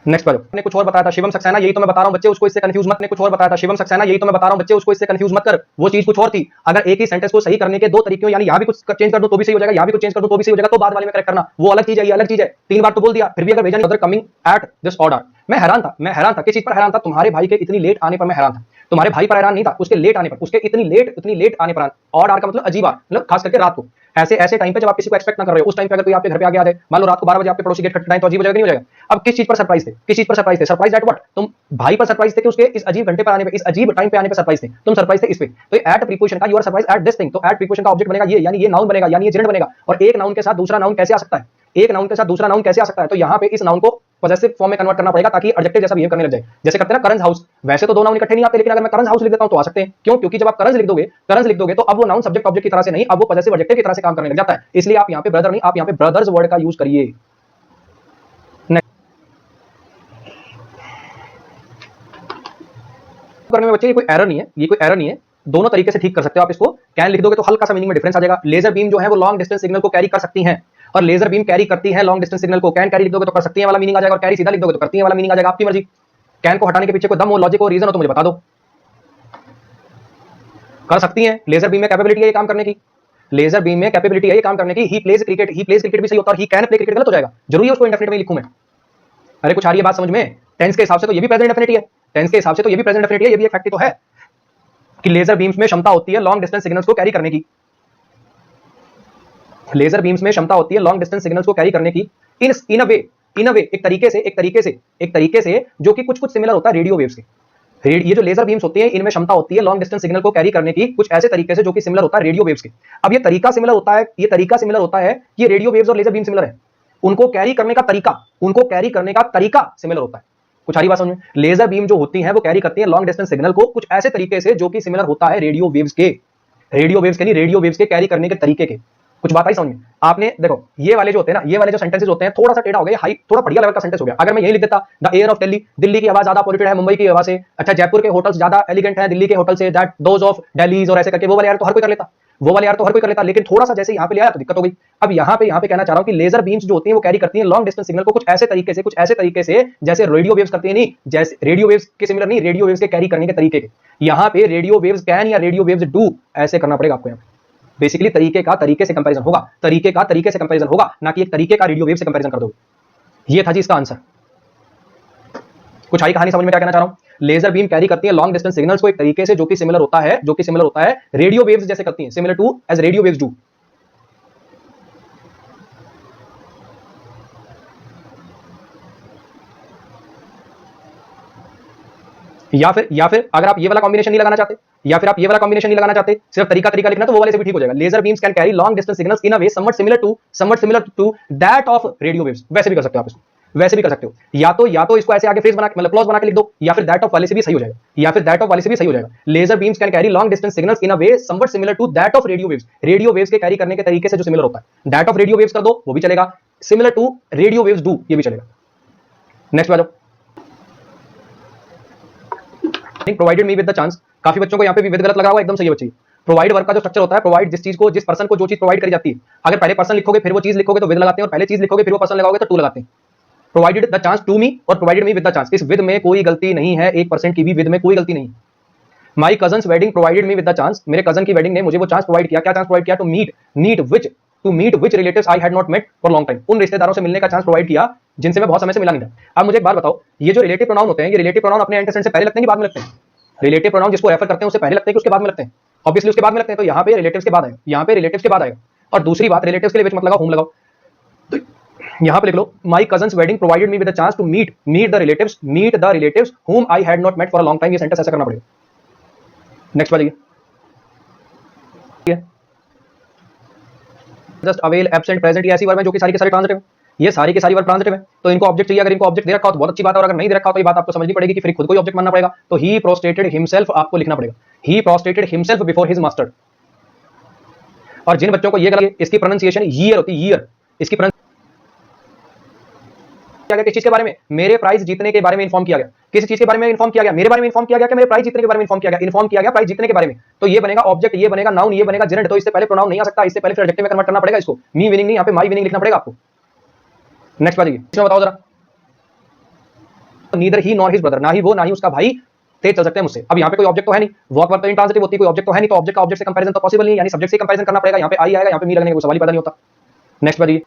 नेक्स्ट पर ने कुछ और बताया था शिवम सक्सेना, यही तो मैं बता रहा हूं बच्चे, उसको इससे कंफ्यूज मत। ने कुछ और बताया था शिवम सक्सेना, यही तो मैं बता रहा हूं बच्चे, उसको इससे कंफ्यूज मत कर। वो चीज कुछ और थी। अगर एक ही सेंटेंस को सही करने के दो तरीके हो, यानी यहां भी कुछ चेंज कर दो तो भी सही हो जाएगा, यहां भी कुछ चेंज कर दो तो भी सही हो जाएगा, तो बाद वाले में करेक्ट करना वो अलग चीज है, ये अलग चीज है। 3 बार तो बोल दिया, फिर भी अगर भेजा नहीं other coming at this order. मैं हैरान था किस चीज पर हैरान था? तुम्हारे भाई के इतनी लेट आने पर मैं हैरान था। तुम्हारे भाई पर हैरान नहीं था, उसके लेट आने पर, उसके इतनी लेट आने पर। ऑड आर का मतलब अजीब आर, मतलब खास करके रात को, ऐसे टाइम पे जब आप किसी को एक्सपेक्ट ना कर रहे हो, उस टाइम पे अगर कोई आपके घर पे आ जाए, मान लो रात को 12 बजे आपके पड़ोसी गेट खटखटाएं, तो अजीब हो जाएगा नहीं हो जाएगा? अब किस चीज पर सरप्राइज थे? किस चीज पर सरप्राइज थे? Surprise at what? तुम भाई पर सरप्राइज थे कि उसके इस अजीब घंटे पर आने पे, इस अजीब टाइम पे आने पे सरप्राइज थे। तुम सरप्राइज थे इस पे। तो एट प्रीपोजिशन का you are surprise at this thing, तो एट प्रीपोजिशन का ऑब्जेक्ट बनेगा ये, यानी ये नाउन बनेगा, यानी ये जेंडर बनेगा। और एक नाउन के साथ दूसरा नाउन कैसे आ सकता है? एक नाउन के साथ दूसरा नाउन कैसे आ सकता है? तो यहां पे इस नाउन को पॉजेसिव फॉर्म में कन्वर्ट करना पड़ेगा ताकि एडजेक्टिव जैसा बिहेव करने लग जाए। जैसे करते हैं ना करंस हाउस, वैसे तो दो नाउन इकट्ठे नहीं आते, लेकिन अगर मैं करंस हाउस लिख देता हूं तो आ सकते हैं। क्यों? क्योंकि जब आप करंस लिख दोगे तो अब वो नाउन सब्जेक्ट ऑब्जेक्ट की तरह से नहीं, अब वो पॉजेसिव एडजेक्टिव की तरह से काम करने लग जाता है। इसलिए आप यहां पे ब्रदर नहीं, आप यहां पे ब्रदर्स वर्ड का यूज करिए। करने में बच्चे ये कोई एरर नहीं है, ये कोई एरर नहीं है। दोनों तरीके से ठीक कर सकते हो आप इसको। कैन लिख दोगे तो हल्का सा मीनिंग में डिफरेंस आ जाएगा। लेजर बीम जो है वो लॉन्ग डिस्टेंस सिग्नल को कैरी कर सकती हैं, और लेजर बीम कैरी करती है लॉन्ग डिस्टेंस सिग्नल को। कैन कैरी लिख दोगे तो कर सकती है वाला मीनिंग आ जाएगा, और कैरी सीधा लिख दोगे तो करती है वाला मीनिंग आ जाएगा। आपकी मर्जी। कैन को हटाने के पीछे कोई दम हो, लॉजिक हो, रीजन हो तो मुझे बता दो। कर सकती हैं, लेजर बीम में कैपेबिलिटी है ये काम करने की, लेजर बीम में कैपेबिलिटी है ये काम करने की। ही प्लेज क्रिकेट भी सही होता है, और ही कैन प्ले क्रिकेट गलत हो जाएगा। जरूरी है उसको इंडेफिनिट में लिखूं मैं? अरे कुछ आ रही है बात समझ में? टेंस के हिसाब से तो ये भी प्रेजेंट डेफिनिट है, टेंस के हिसाब से तो ये भी प्रेजेंट डेफिनिट है, ये भी एक फैक्ट तो है कि लेजर बीम्स में क्षमता होती है लॉन्ग डिस्टेंस सिग्नल्स को कैरी करने की। लेजर बीम्स में क्षमता होती है लॉन्ग डिस्टेंस सिग्नल्स को कैरी करने की इन अ वे एक तरीके से जो कि कुछ सिमिलर होता है रेडियो वेव्स के। ये जो लेजर बीम्स होती है इनमें क्षमता होती है लॉन्ग डिस्टेंस सिग्नल को कैरी करने की कुछ ऐसे तरीके से जो कि सिमिलर होता है रेडियो वेव्स के। अब ये तरीका सिमिलर होता है, कि रेडियो वेव्स और लेजर बीम सिमिलर है, उनको कैरी करने का तरीका सिमिलर होता है। कुछ सारी बात समझ में? लेजर बीम जो होती हैं वो कैरी करती हैं लॉन्ग डिस्टेंस सिग्नल को कुछ ऐसे तरीके से जो कि सिमिलर होता है रेडियो वेव्स के कैरी करने के तरीके के। कुछ बात आई समझ में? आपने देखो ये वाले जो होते हैं ना, ये वाले जो सेंटेंसेस होते हैं थोड़ा सा टेढ़ा हो गया, हाई थोड़ा बढ़िया लेवल का सेंटेंस हो गया। अगर मैं यही लिख देता the air of Delhi, Delhi की आवाज ज्यादा पॉल्यूटेड है मुंबई की हवा से। अच्छा जयपुर के होटल्स ज्यादा एलिगेंट है दिल्ली के होटल से, दैट दोज ऑफ दिल्लीज, और ऐसे करके वो वाले यार तो हर कोई कर लेता, लेकिन थोड़ा सा जैसे यहाँ पे ले आया तो दिक्कत हो गई। अब यहाँ पे कहना चाह रहा हूँ कि लेजर बीम्स जो होती हैं वो कैरी करती हैं लॉन्ग डिस्टेंस सिग्नल को कुछ ऐसे तरीके से जैसे रेडियो वेव्स करती है, नहीं जैसे रेडियो वेव्स के सिमिलर नहीं, रेडियो वेव्स के कैरी करने के तरीके के। यहाँ पे रेडियो वेव्स कैन या रेडियो वेव्स डू ऐसे करना पड़ेगा आपको। यहाँ बेसिकली तरीके से कंपैरिजन होगा, ना कि एक तरीके का रेडियो वेव से कंपैरिजन कर दोगे। ये था जी इसका आंसर। कुछ आई कहानी समझ में क्या कहना चाह रहा हूं? लेजर बीम कैरी करती है लॉन्ग डिस्टेंस सिग्नल्स को एक तरीके से जो कि सिमिलर होता है रेडियो वेव्स जैसे करती हैं, similar to as radio waves do. या फिर अगर आप ये वाला कॉम्बिनेशन नहीं लगाना चाहते, सिर्फ तरीका लिखना, तो वो वाले से भी ठीक हो जाएगा। Laser beams can carry long distance signals in a way somewhat similar to that of radio waves, वैसे भी कर सकते हो आप इसको, वैसे भी कर सकते हो, या तो इसको ऐसे आगे फ्रेज बना मतलब क्लॉज बना के लिख दो, या फिर दैट ऑफ वाले से भी सही हो जाएगा, या फिर दैट ऑफ वाले से भी सही हो जाएगा। Laser beams can carry long distance signals in a way somewhat similar to that of radio waves. Radio waves के कैरी करने के तरीके से जो सिमिलर होता है, दैट ऑफ रेडियो वेव्स कर दो वो भी चलेगा, similar to radio waves do ये भी चलेगा। नेक्स्ट आ जाओ। Provided me with the chance, काफी बच्चों को यहाँ पे भी विद गलत लगा हुआ, एकदम सही है बच्चे। प्रोवाइड वर्क का जो स्ट्रक्चर होता है, प्रोवाइड जिस चीज को, जिस पर्सन को जो चीज प्रोवाइड करी जाती है, अगर पहले पर्सन लिखोगे फिर वो चीज लिखोगे तो विद लगाते हैं, और पहले चीज लिखोगे फिर वो पर्सन लगाओगे तो टू लगाते हैं। Provided the chance to me और provided me with the chance, इस विद में कोई गलती नहीं है, 1% की भी विद में कोई गलती नहीं। My cousin's wedding provided me with the chance, मेरे कजन की वेडिंग ने मुझे वो चांस प्रोवाइड किया। क्या चांस प्रोवाइड किया? To meet which relatives I had not met for long time, उन रिश्तेदारों से मिलने का चांस प्रोवाइड किया जिनसे मैं बहुत समय से मिला नहीं था। अब मुझे एक बात बताओ, ये जो रिलेटिव प्रोनाउन होते हैं, ये रिलेटिव प्रोनाउन अपने एंटीसेडेंट से पहले लगते हैं कि बाद में लगते हैं? रिलेटिव प्रोनाउन जिसको रेफर करते हैं उससे पहले लगते हैं कि उसके बाद में लगते हैं? ऑब्वियसली उसके बाद में लगते हैं, तो यहाँ पे रिलेटिव्स के बाद आएगा, यहाँ पे रिलेटिव्स के बाद आएगा। और दूसरी बात, रिलेटिव्स के लिए विच मत लगाओ, होम लगाओ। तो यहाँ पे लिख लो, my cousin's wedding provided me with the chance to meet the relatives whom I had not met for a long time, ये सेंटेंस ऐसा करना पड़ेगा। नेक्स्ट बताइए, जस्ट अवेल, एब्सेंट, प्रेजेंट, ये ऐसी वर्ब है जो कि सारी के सारे ट्रांजिटिव, ये सारी के सारी वर्ब ट्रांजिटिव है। तो इनको ऑब्जेक्ट चाहिए, अगर इनको ऑब्जेक्ट दे रखा हो तो बहुत अच्छी बात है, और अगर नहीं दे रखा हो तो ये बात आपको समझनी पड़ेगी कि फिर खुद को ही ऑब्जेक्ट मानना पड़ेगा। तो ही प्रोस्ट्रेटेड हिमसेल्फ आपको लिखना पड़ेगा, ही प्रोस्ट्रेटेड हिमसेल्फ बिफोर हिज मास्टर। और जिन बच्चों को ये गलत, इसकी प्रोनाउंसिएशन ईयर होती है, ईयर। इसकी किस चीज के बारे में? मेरे प्राइज जीतने के बारे में इन्फॉर्म किया गया। किस चीज के बारे में इन्फॉर्म किया गया? मेरे बारे में इन्फॉर्म किया गया कि मेरे प्राइज जीतने के बारे में इन्फॉर्म किया गया? इन्फॉर्म किया गया प्राइज जीतने के बारे में। तो ये बनेगा ऑब्जेक्ट, ये बनेगा नाउन, ये बनेगा जेरेंड। तो इससे पहले प्रोनाउन नहीं आ सकता, इससे पहले फिर एडजेक्टिव में कन्वर्ट करना पड़ेगा इसको। मी विनिंग नहीं, यहाँ पे माई विनिंग लिखना पड़ेगा आपको। नेक्स्ट बात इसमें बताओ जरा, नीदर ही नॉर हिज ब्रदर, ना ही वो ना ही उसका भाई तेज चल सकते हैं मुझसे। अब यहाँ पे कोई ऑब्जेक्ट तो है नहीं, वर्क वर्ब तो इंट्रांजिटिव होती है, कोई ऑब्जेक्ट तो है नहीं, तो ऑब्जेक्ट का ऑब्जेक्ट से कंपैरिजन तो पॉसिबल नहीं, यानी सब्जेक्ट से कंपैरिजन करना पड़ेगा। यहाँ पे आई आएगा, यहाँ पे मी लगने का कोई सवाल ही पैदा नहीं होता। नेक्स्ट बताइए,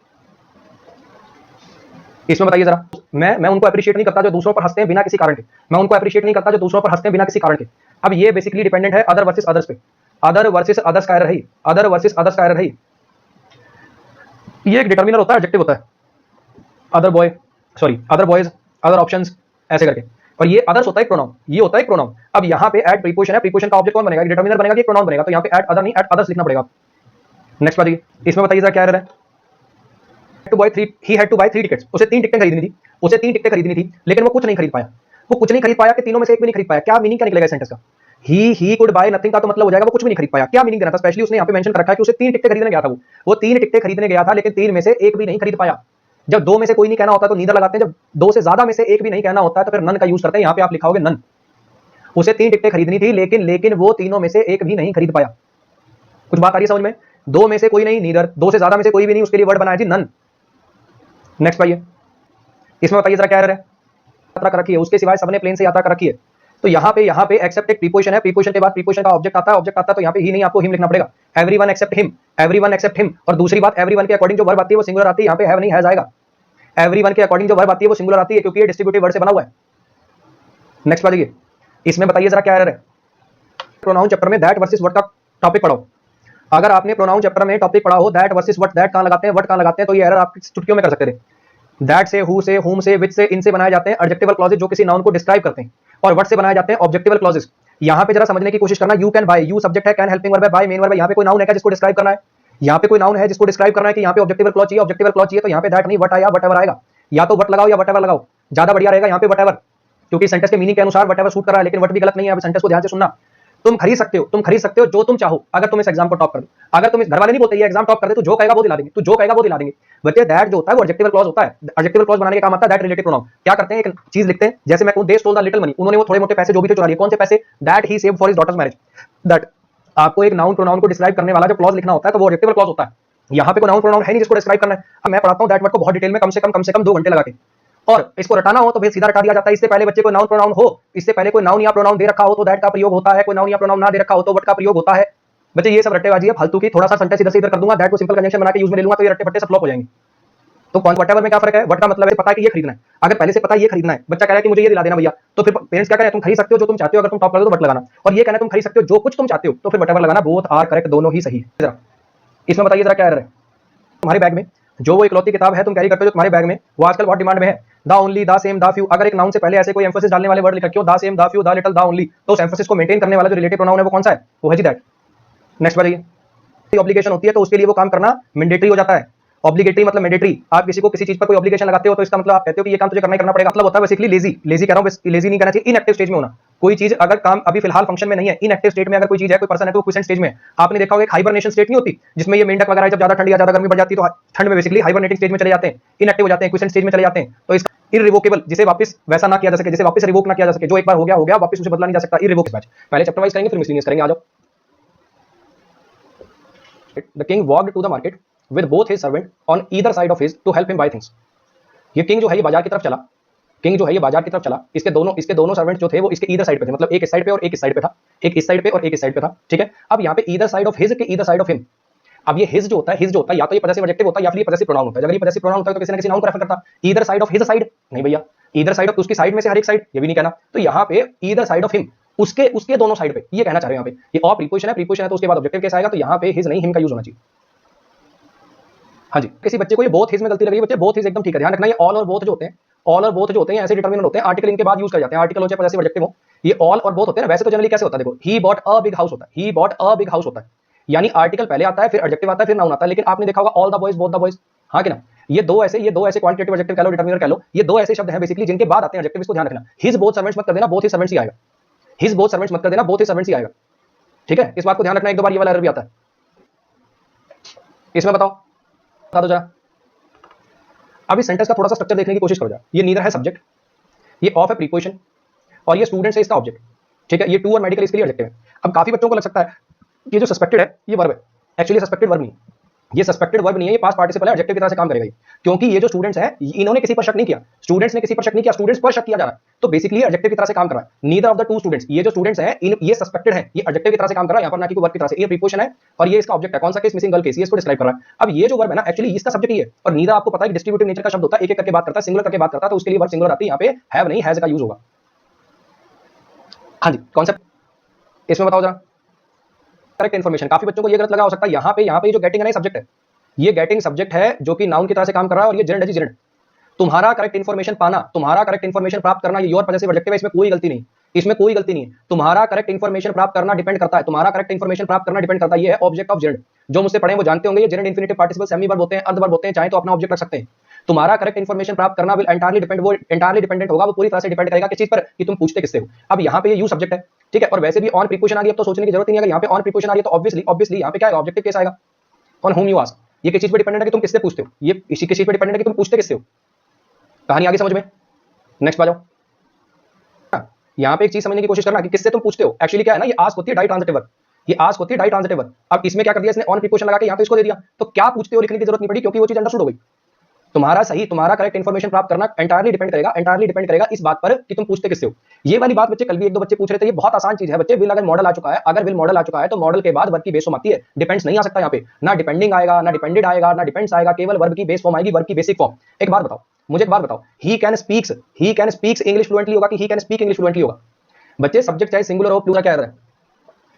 इसमें बताइए जरा, मैं उनको अप्रिशिएट नहीं करता जो दूसरों पर हंसते हैं बिना किसी कारण के। मैं उनको अप्रिशिएट नहीं करता जो दूसरों पर हंसते हैं बिना किसी कारण के। अब ये बेसिकली डिपेंडेंट है अदर वर्सेस अदर्स पे। अदर वर्सेस अदर्स का एरर है, अदर वर्सेस अदर्स का एरर है। ये एक डिटर्मिनर होता है, एडजेक्टिव होता है। अदर बॉयज, अदर ऑप्शंस, ऐसे करके। और ये अदर्स होता है प्रोनाउन, ये होता है प्रोनाउन। अब यहाँ पे ऐड प्रीपोजिशन है, प्रीपोजिशन का ऑब्जेक्ट कौन बनेगा? डिटर्मिनर बनेगा कि प्रोनाउन बनेगा? तो यहाँ पे ऐड अदर नहीं, ऐड अदर्स लिखना पड़ेगा। नेक्स्ट बताइए, इसमें बताइए जरा क्या एरर है। He had to buy 3 tickets, उसे 3 टिकटें खरीदनी थी, उसे 3 टिकटें खरीदनी थी, लेकिन वो कुछ नहीं खरीद पाया। वो कुछ नहीं खरीद पाया कि तीनों में से एक भी नहीं खरीद पाया। क्या मीनिंग क्या निकलेगा इस सेंटेंस का? ही कुड बाय नथिंग का तो मतलब हो जाएगा वो कुछ भी नहीं खरीद पाया। क्या मीनिंग देना था? स्पेशली उसने यहाँ पे मेंशन कर रखा है कि उसे 3 टिकटें खरीदने गया था। वो 3 टिकटें खरीदने गया था, लेकिन 3 में से एक भी नहीं खरीद पाया। जब 2 में से कोई नहीं कहना होता तो नीदर लगाते हैं, जब 2 से ज्यादा में से एक भी नहीं कहना होता है तो फिर नन का यूज करते हैं। यहाँ पे आप लिखाओगे नन। उसे 3 टिकटें खरीदनी थी, लेकिन वो तीनों में से एक भी नहीं खरीद पाया। कुछ बात आ रही है समझ में? 2 में से कोई नहीं, नीदर। 2 से ज्यादा में से कोई भी नहीं, उसके लिए वर्ड बनाया जी नन। नेक्स्ट पाइए, इसमें बताइए जरा क्या एरर है। यात्रा कर रखी है, उसके सिवाय सबने प्लेन से यात्रा कर रखी है। तो यहाँ पे एक्सेप्ट एक प्रीपोजिशन है, प्रीपोजिशन के बाद प्रीपोजिशन का ऑब्जेक्ट आता है, तो यहाँ पे ही नहीं, आपको हिम लिखना पड़ेगा। Everyone except him. और दूसरी बात, एवरीवन के अकॉर्डिंग जो वर्ब आती है वो सिंगुलर आती है, यहाँ पे हैव नहीं हैज आएगा। एवरीवन के अकॉर्डिंग जो वर्ब आती है वो सिंगुलर आती है, क्योंकि ये डिस्ट्रीब्यूटिव वर्ड से बना हुआ है। नेक्स्ट बताइए, इसमें बताइए जरा क्या एरर है। प्रोनाउन चैप्टर में दैट वर्सेस व्हाट का टॉपिक पढ़ो। अगर आपने प्रोनाउन चैप्टर में टॉपिक पढ़ा हो दैट वर्सेस व्हाट, दैट कहाँ लगाते हैं, व्हाट कहाँ लगाते हैं, तो ये एरर आप चुटकियों में कर सकते थे। दैट से, हु से, हुम से, विच से, इनसे बनाए जाते हैं एडजेक्टिवल क्लॉजेज जो किसी नाउन को डिस्क्राइब करते हैं, और व्हाट से बनाए जाते हैं ऑब्जेक्टिवल क्लॉजेज। यहाँ पे जरा समझने की कोशिश करना, you can buy, you subject है, कैन हेल्पिंग वर्ब है, बाय मेन वर्ब है। यहाँ पे कोई नाउन है क्या जिसको डिस्क्राइब करना है? यहाँ पे कोई नाउन है जिसको डिस्क्राइब करना है कि यहाँ पे ऑब्जेक्टिवल क्लॉज चाहिए, ऑब्जेक्टिवल क्लॉज चाहिए, तो यहाँ पे दैट नहीं, व्हाट आया, व्हाटएवर आएगा। या तो व्हाट लगाओ या व्हाटएवर लगाओ, ज्यादा बढ़िया रहेगा यहाँ पे व्हाटएवर, क्योंकि सेंटेंस के मीनिंग के अनुसार व्हाटएवर सूट कर रहा है। लेकिन व्हाट भी गलत नहीं है, सेंटेंस को ध्यान से सुनना। तुम खरीद सकते हो जो तुम चाहो, अगर तुम इस एग्जाम को टॉप कर दो। अगर तुम इस घर वाले नहीं बोलते ये एग्जाम टॉप कर दे तो जो कहेगा वो दिला देंगे, बच्चे। दैट जो होता है वो एडजेक्टिवल क्लॉज होता है। एडजेक्टिवल क्लॉज बनाने के काम आता है दैट रिलेटिव प्रोनाउन। क्या करते हैं, एक चीज लिखते हैं, जैसे मैं कहूं दे स्टोल द लिटिल मनी, उन्होंने वो थोड़े मोटे पैसे जो भी थे चुरा लिए। कौन से पैसे? That he saved for his daughter's marriage. That आपको एक नाउन प्रोनाउन को डिस्क्राइब करने वाला जो क्लॉज लिखना होता है तो वो एडजेक्टिवल क्लॉज होता है। यहाँ पे कोई नाउन प्रोनाउन है नहीं जिसको डिस्क्राइब करना है। अब मैं पढ़ाता हूं दैट वर्ड को बहुत डिटेल में, कम से कम 2 घंटे लगा के, और इसको रटाना हो तो फिर सीधा रटा दिया जाता है। इससे पहले बच्चे को नाउन प्रोनाउन हो, इससे पहले कोई नाउन या प्रोनाउन दे रखा हो तो दैट का प्रयोग होता है, कोई नाउन या प्रोनाउन ना दे रखा हो तो व्हाट का प्रयोग होता है। बच्चे ये सब रट्टेबाजी है, फालतू की। थोड़ा सा सेंटेंस इधर से इधर कर दूंगा, दैट को सिंपल कंजंक्शन बना के यूज में ले लूंगा तो ये रट्टे फट्टे सब फ्लॉप हो जाएंगे। तो व्हाटएवर में क्या फर्क है? व्हाट का मतलब है पता है कि ये खरीदना है। अगर पहले से पता है ये खरीदना है, बच्चा कह रहा है कि मुझे ये दिला देना भैया, तो फिर पेरेंट्स क्या करें, तुम खरीद सकते हो जो तुम चाहते हो, अगर तुम टॉप कर दो तो व्हाट लगाना, और ये कहना तुम खरीद सकते हो जो कुछ तुम चाहते हो तो फिर व्हाटएवर लगाना। बोथ आर करेक्ट, दोनों ही सही है। इसमें बताइए जरा क्या एरर है। तुम्हारे बैग में जो वो इकलौती किताब है तुम कैरी करते हो जो तुम्हारे बैग में, वो आजकल बहुत डिमांड में है। The only, the same, the few. अगर एक नाउन से पहले ऐसे कोई एम्फेसिस डालने वाले वर्ड लिख रखे हो, the same, the few, the little, the only, तो उस एम्फेसिस को मेंटेन करने वाला जो रिलेटिव प्रोनाउन है वो कौन सा है? वो है जी दैट। नेक्स्ट बताइए, ऑब्लिगेशन होती है तो उसके लिए वो काम करना मैंडेटरी हो जाता है। ऑब्लिगेटरी मतलब मैंडेटरी, आप किसी को किसी चीज पर कोई ऑब्लिगेशन लगाते हो तो इसका मतलब आप कहते हो कि ये काम तुझे करना ही करना पड़ेगा, मतलब होता है बेसिकली लेजी। लेजी कह रहा हूं, लेजी नहीं कहना चाहिए, इनएक्टिव स्टेज में होना। कोई चीज अगर काम अभी फिलहाल फंक्शन में नहीं है, इनएक्टिव स्टेट में अगर कोई चीज है, कोई पर्सन है, तो क्विसेंट स्टेज में। आपने देखा होगा एक हाइबरनेशन स्टेट नहीं होती, जिसमें ये मेंढक वगैरह जब ज्यादा ठंड या ज्यादा गर्मी बढ़ जाती है तो ठंड में बेसिकली हाइबरनेटिंग स्टेज में चले जाते हैं, इनएक्टिव हो जाते हैं, क्विसेंट स्टेज में चले जाते हैं। तो इसका इररिवोकेबल, जिसे वापस वैसा ना किया जा सके, जिसे वापस रिवोक ना किया जा सके, जो एक बार हो गया वापस उसे बदला नहीं जा सकता, इररिवोकेबल। पहले चैप्टर वाइज करेंगे फिर मिसलिनियस करेंगे, आ जाओ। The king walked to the market with both his servant on either side of his to help him buy things. ये किंग जो है ये बाजार की तरफ चला, किंग जो है ये बाजार की तरफ चला, इसके दोनों सर्वेंट जो थे वो इसके ईदर साइड पे थे, मतलब एक इस साइड पे और एक इस साइड पे था, एक इस साइड पे और एक इस साइड पे था, ठीक है। अब यहाँ पे ईदर साइड ऑफ हिज के ईदर साइड ऑफ हिम। अब ये हिज जो होता है या तो ये पॉसेसिव एडजेक्टिव होता है या फिर ये पॉसेसिव प्रोनाउन होता है। अगर ये पॉसेसिव प्रोनाउन होता है तो किसी ना किसी नाउन को रेफर करता। Either side of his side नहीं भैया, ईदर साइड ऑफ उसकी साइड में से हर एक साइड, ये भी नहीं कहना। तो यहाँ पे ईदर साइड ऑफ हिम, उसके दोनों साइड पे, ये कहना चाह रहे हैं यहाँ पे। ये और प्रीपोजिशन है तो उसके बाद ऑब्जेक्टिव केस आएगा, तो यहाँ पे हिज नहीं हिम का यूज होना चाहिए। हाँ जी, किसी बच्चे को ये बोथ हिज में गलती लगी, बच्चे बोथ हिज एकदम ठीक है, ध्यान रखना। ये ऑल और बोथ जो होते हैं ऐसे डिटरमिनेंट होते हैं, आर्टिकल इनके बाद यूज कर जाते हैं, आर्टिकल हो चाहे पॉसेसिव एडजेक्टिव हो। ये ऑल और बोथ होते हैं ना, वैसे तो जनरली कैसे होता है, देखो he bought a big house होता है, he bought a big house होता है, यानी आर्टिकल पहले आता है, फिर एडजेक्टिव आता है, फिर नाउन आता है। लेकिन आपने देखा होगा all the boys, both the boys, हाँ कि ना। ये दो ऐसे क्वांटिटेटिव एडजेक्टिव कह लो, डिटरमिनर कह लो, ये दो ऐसे शब्द हैं बेसिकली जिनके बाद आते हैं एडजेक्टिव, इसको ध्यान रखना। हिज बोथ सर्वेंट्स मत कर देना, बोथ हिज सर्वेंट्स ही आएगा। हिज बोथ सर्वेंट्स मत कर देना, बोथ हिज सर्वेंट्स ही आएगा, ठीक है। इस बात को ध्यान रखना, एक दो बार ये वाला एरर भी आता है। इसमें बताओ, बता दो जरा। अब इस सेंटेंस का थोड़ा सा स्ट्रक्चर देखने की कोशिश करो जरा। ये नीदर है सब्जेक्ट, ये ऑफ है प्रीपोजिशन, और ये स्टूडेंट है इसका ऑब्जेक्ट, ठीक है। ये टू और मेडिकल इसके लिए एडजेक्टिव है। अब काफी बच्चों को लग सकता है कि जो सस्पेक्टेड है ये वर्ब है, एक्चुअली सस्पेक्टेड वर्ब नहीं है, ये सस्पेक्टेड वर्ब नहीं है, ये पास्ट पार्टिसिपल है, एडजेक्टिव की तरह से काम करेगा ये। क्योंकि ये जो स्टूडेंट्स हैं इन्होंने किसी पर शक नहीं किया, स्टूडेंट्स ने किसी पर शक नहीं किया, स्टूडेंट्स पर शक किया जा रहा है, तो बेसिकली एडजेक्टिव की तरह से काम कर रहा है। Neither of the two students, ये जो स्टूडेंट्स हैं ये सस्पेक्टेड है, ये एडजेक्टिव की तरह से काम कर रहा है, यहाँ पर ना कि वर्ब की तरह से। ये प्रीपोजिशन है और ये इसका ऑब्जेक्ट है, कौन सा केस, मिसिंग गर्ल केस, ये इसको डिस्क्राइब कर रहा है। अब ये जो वर्ब है ना, एक्चुअली इसका सब्जेक्ट ही है, और नीदर आपको पता है कि डिस्ट्रीब्यूटिव नेचर का शब्द होता है, एक एक करके बात करता है, सिंगुलर करके बात करता है, तो उसके लिए वर्ब सिंगुलर आती है, यहाँ पे हैव नहीं हैज का यूज होगा। हाँ जी, कॉन्सेप्ट इसमें बताओ जरा। करेक्ट इन्फॉर्मेशन, काफी बच्चों को ये गलत लगा हो सकता है, यहाँ पे जो गेटिंग है ना सब्जेक्ट है, ये गेटिंग सब्जेक्ट है जो कि नाउन की तरह से काम कर रहा है, और ये जेरेंड है जी जेरेंड। तुम्हारा करेक्ट इन्फॉर्मेशन पाना, तुम्हारा करेक्ट इन्फॉर्मेशन प्राप्त करना, ये योर पॉसेसिव एडजेक्टिव है, इसमें कोई गलती नहीं, इसमें कोई गलती नहीं है। तुम्हारा करेक्ट इन्फॉर्मेशन प्राप्त करना डिपेंड करता है, तुम्हारा करेक्ट इन्फॉर्मेशन प्राप्त करना डिपेंड करता है, ये है ऑब्जेक्ट ऑफ जेरेंड। जो मुझसे पढ़े वो जानते होंगे, ये gerund infinitive participle semi verb होते हैं, अर्ध वर्ब होते हैं, चाहे तो अपना ऑब्जेक्ट रख सकते हैं। तुम्हारा करेक्ट इन्फॉर्मेशन प्राप्त करना विल एंटायरली डिपेंड, वो एंटायरली डिपेंडेंट होगा, वो पूरी तरह से डिपेंड करेगा किस चीज पर, कि तुम पूछते किससे हो। अब यहाँ पे ये यू सब्जेक्ट है, ठीक है, और वैसे भी ऑन प्रीपोजिशन आ गई, अब तो सोचने की जरूरत नहीं है। अगर यहाँ पे ऑन प्रीपोजिशन आ रही है तो ऑब्वियसली यहाँ पे क्या है, ऑब्जेक्टिव केस आएगा, ऑन होम यू आस्क। ये किस चीज पे डिपेंडेंट है कि तुम किससे पूछते हो, ये इसी किस चीज पे डिपेंडेंट है कि तुम पूछते किससे हो। कहानी आगे समझ में, नेक्स्ट आ जाओ। यहाँ पे एक चीज समझने की कोशिश करना कि किससे तुम पूछते हो। एक्चुअली क्या है ना, ये आस्क होती है डाई ट्रांजिटिव वर्ब, ये आस्क होती है डाई ट्रांजिटिव वर्ब। अब इसमें क्या कर दिया इसने, ऑन प्रीपोजिशन लगा के यहाँ पे इसको दे दिया, तो क्या पूछते हो लिखने की जरूरत नहीं पड़ी, क्योंकि वो चीज अंडरस्टूड हो गई। तुम्हारा करेक्ट इन्फॉर्मेशन प्राप्त करना एंटायरली डिपेंड करेगा इस बात पर कि तुम पूछते किससे हो। ये वाली बात बच्चे कल भी एक दो बच्चे पूछ रहे थे, ये बहुत आसान चीज है बच्चे। विल अगर मॉडल आ चुका है, तो मॉडल के बाद वर्ब की बेस फॉर्म आती है, डिपेंड्स नहीं आ सकता यहाँ पे, ना डिपेंडिंग आएगा, ना डिपेंडेड आएगा, ना डिपेंड्स आएगा, केवल वर्ब की बेस फॉर्म आएगी, वर्ब की बेसिक फॉर्म। मुझे एक बात बताओ, he can speaks English fluently होगा कि he can speak English fluently होगा? बच्चे सब्जेक्ट चाहे सिंगुलर हो प्लूरल, क्या एरर है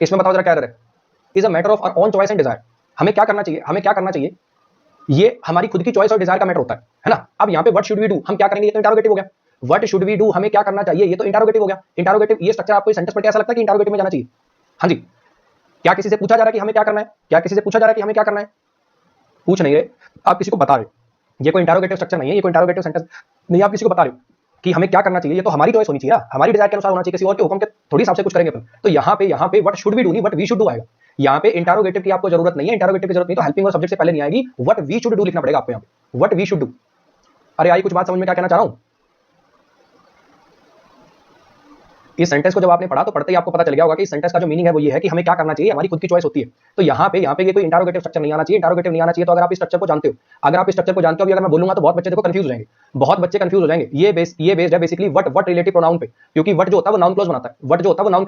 इसमें बताओ जरा, क्या एरर है? Is a matter of our own choice and desire. हमें क्या करना चाहिए, ये हमारी खुद की चॉइस और डिजायर का मैटर होता है ना। अब यहाँ पे व्हाट शुड वी डू, हम क्या करेंगे, ये तो इंटरोगेटिव हो गया। व्हाट शुड वी डू, हमें क्या करना चाहिए, ये तो इंटरोगेटिव हो गया। इंटरोगेटिव ये स्ट्रक्चर आपको इस सेंटेंस पर ऐसा लगता है कि इंटरोगेटिव में जाना चाहिए? हाँ जी, क्या किसी से पूछा जा रहा है कि हमें क्या करना है? पूछ नहीं रहे, आप किसी को बता रहे हो। ये कोई इंटरोगेटिव स्ट्रक्चर नहीं है, ये कोई इंटरोगेटिव सेंटेंस नहीं, आप किसी को बता रहे हो कि हमें क्या करना चाहिए। ये तो हमारी चॉइस होनी चाहिए, हमारी डिजायर के अनुसार होना चाहिए, किसी और के हुक्म के थोड़ी हिसाब से कुछ करेंगे अपन। तो यहाँ पे व्हाट शुड वी डू नहीं, व्हाट वी शुड डू आएगा। यहाँ पे इंटरोगेटिव की आपको जरूरत नहीं है, इंटरोगेटिव की जरूरत नहीं, तो हेल्पिंग और सब्जेक्ट से पहले नहीं आएगी, व्हाट वी शुड डू लिखना पड़ेगा आपको यहाँ पे, व्हाट वी शुड डू। अरे आई कुछ बात समझ में क्या कहना चाह रहा हूँ? इस सेंटेंस को जब आपने पढ़ा तो पढ़ते ही आपको पता चल गया होगा कि इस सेंटेंस का जो मीनिंग है वो ये है कि हमें क्या करना चाहिए, हमारी खुद की चॉइस होती है। तो यहाँ पे ये कोई इंटरोगेटिव स्ट्रक्चर नहीं आना चाहिए, तो अगर आप इस स्ट्रक्चर को जानते हो, अभी अगर मैं बोलूंगा तो बहुत बच्चे देखो कंफ्यूज हो जाएंगे, ये बेस्ड है बेसिकली व्हाट रिलेटिव प्रोनाउन पे, क्योंकि व्हाट जो होता है वो नाउन क्लॉज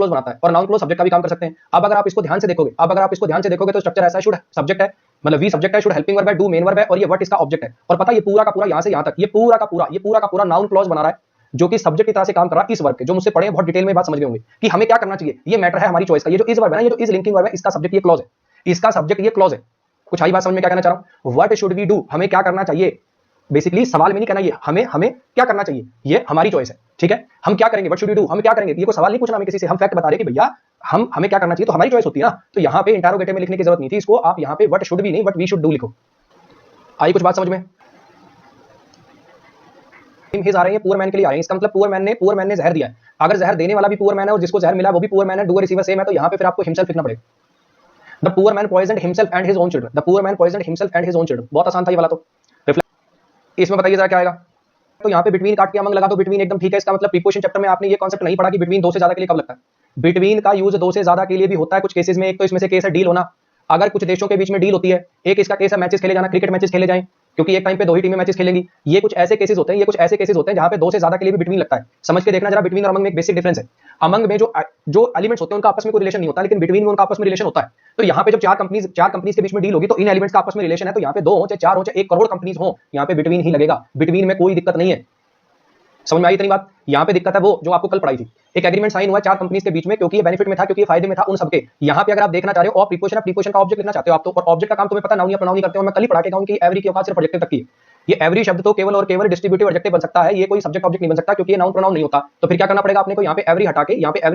बनाता है, और नाउन क्लॉज सब्जेक्ट का भी काम कर सकते हैं। अब अगर आप इसको ध्यान से देखोगे, तो स्ट्रक्चर ऐसा शुड सब्जेक्ट है, मतलब वी सब्जेक्ट है, शुड हेल्पिंग वर्ब है, डू मेन वर्ब है, और ये व्हाट इसका ऑब्जेक्ट है। और पता है ये पूरा का पूरा यहाँ से यहाँ तक ये पूरा का पूरा नाउन क्लॉज बना रहा है, जो कि सब्जेक्ट की तरह से काम कर रहा है इस वर्ब के। जो मुझसे पढ़े बहुत डिटेल में बात समझ गए होंगे कि हमें क्या करना चाहिए, ये मैटर है हमारी चॉइस का। ये जो इस वर्ब है ना, ये जो इस लिंकिंग वर्ब है, इसका सब्जेक्ट ये क्लॉज है, कुछ आई बात समझ में क्या कहना चाह रहा हूं? व्हाट शुड वी डू, हमें क्या करना चाहिए, बेसिकली सवाल में नहीं कहना, ये हमें क्या करना चाहिए, ये हमारी चॉइस है, ठीक है। हम क्या करेंगे, व्हाट शुड वी डू, हम क्या करेंगे, ये कोई सवाल नहीं पूछना हमें किसी से, हम फैक्ट बता रहे कि भैया हमें क्या करना चाहिए, तो हमारी चॉइस होती है ना। तो यहाँ पे इंटरोगेटिव में लिखने की जरूरत नहीं थी इसको, आप यहाँ पे व्हाट शुड वी नहीं, व्हाट वी शुड डू लिखो। आई कुछ बात समझ में? हिज आ रहे हैं, पुअर मैन के लिए आ रहे हैं, इसका मतलब पुअर मैन ने जहर दिया है। अगर जहर देने वाला भी पुअर मैन है और जिसको जहर मिला वो भी पुअर मैन है, डूअर रिसीवर सेम है, तो यहाँ पे फिर आपको हिमसेल्फ लिखना पड़ेगा। The poor man poisoned himself and his own children, the poor man poisoned himself and his own children. बहुत आसान था ये वाला। तो इसमें बताइए जरा क्या आएगा। तो यहाँ पे बिटवीन काट के अमंग लगा दो, बिटवीन एकदम ठीक है। इसका मतलब प्रीपोजिशन चैप्टर में आपने ये कॉन्सेप्ट नहीं पढ़ा कि बिटवीन दो से ज्यादा के लिए कब लगता है। बिटवीन का यूज दो से ज्यादा के लिए भी होता है कुछ केसेस में। एक तो इसमें से केस है डील होना, अगर कुछ देशों के बीच में डील होती है। एक इसका केस है मैचेस खेले जाना, क्रिकेट मैचेस खेले जाएं, क्योंकि एक टाइम पे दो ही टीमें मैचेस खेलेंगी। ये कुछ ऐसे केसेस होते हैं, ये कुछ ऐसे केसेस होते हैं जहां पे दो से ज्यादा के लिए भी बिटवीन लगता है। समझ के देखना जरा, बिटवीन और अमंग में एक बेसिक डिफरेंस है। अमंग में जो एलिमेंट्स होते हैं उनका आपस में कोई रिलेशन नहीं होता, लेकिन बिटवीन में उनका आपस में रिलेशन होता है। तो यहाँ पे जब चार कंपनीज के बीच में डील होगी तो इन एलिमेंट्स का आपस में रिलेशन है। तो यहाँ पे दो हो चाहे चार हो चाहे 1 करोड़ कंपनीज हो, यहाँ पे बिटवीन ही लगेगा। बिटवीन में कोई दिक्कत नहीं है। समझ में आई इतनी बात? यहाँ पे दिक्कत है वो जो आपको कल पढ़ाई थी। एक एग्रीमेंट साइन हुआ 4 कंपनीज के बीच में, क्योंकि ये बेनिफिट में था, क्योंकि ये फायदे में था उन सबके। यहाँ पे अगर आप देखना चाह रहे हो और प्रीपोजिशन का ऑब्जेक्ट लिखना चाहते हो आप, तो और ऑब्जेक्ट का काम तुम्हें पता नाउन या प्रोनाउन नहीं करते हो। मैं कल ही पढ़ा के कहूं कि एवरी की औकात सिर्फ एडजेक्टिव तक की है। ये एवरी शब्द तो केवल और केवल डिस्ट्रीब्यूटिव एडजेक्टिव बन सकता है, ये कोई सब्जेक्ट ऑब्जेक्ट नहीं बन सकता, क्योंकि ये नाउन प्रोनाउन नहीं होता। तो फिर क्या करना पड़ेगा आपने को, यहाँ पे एवरी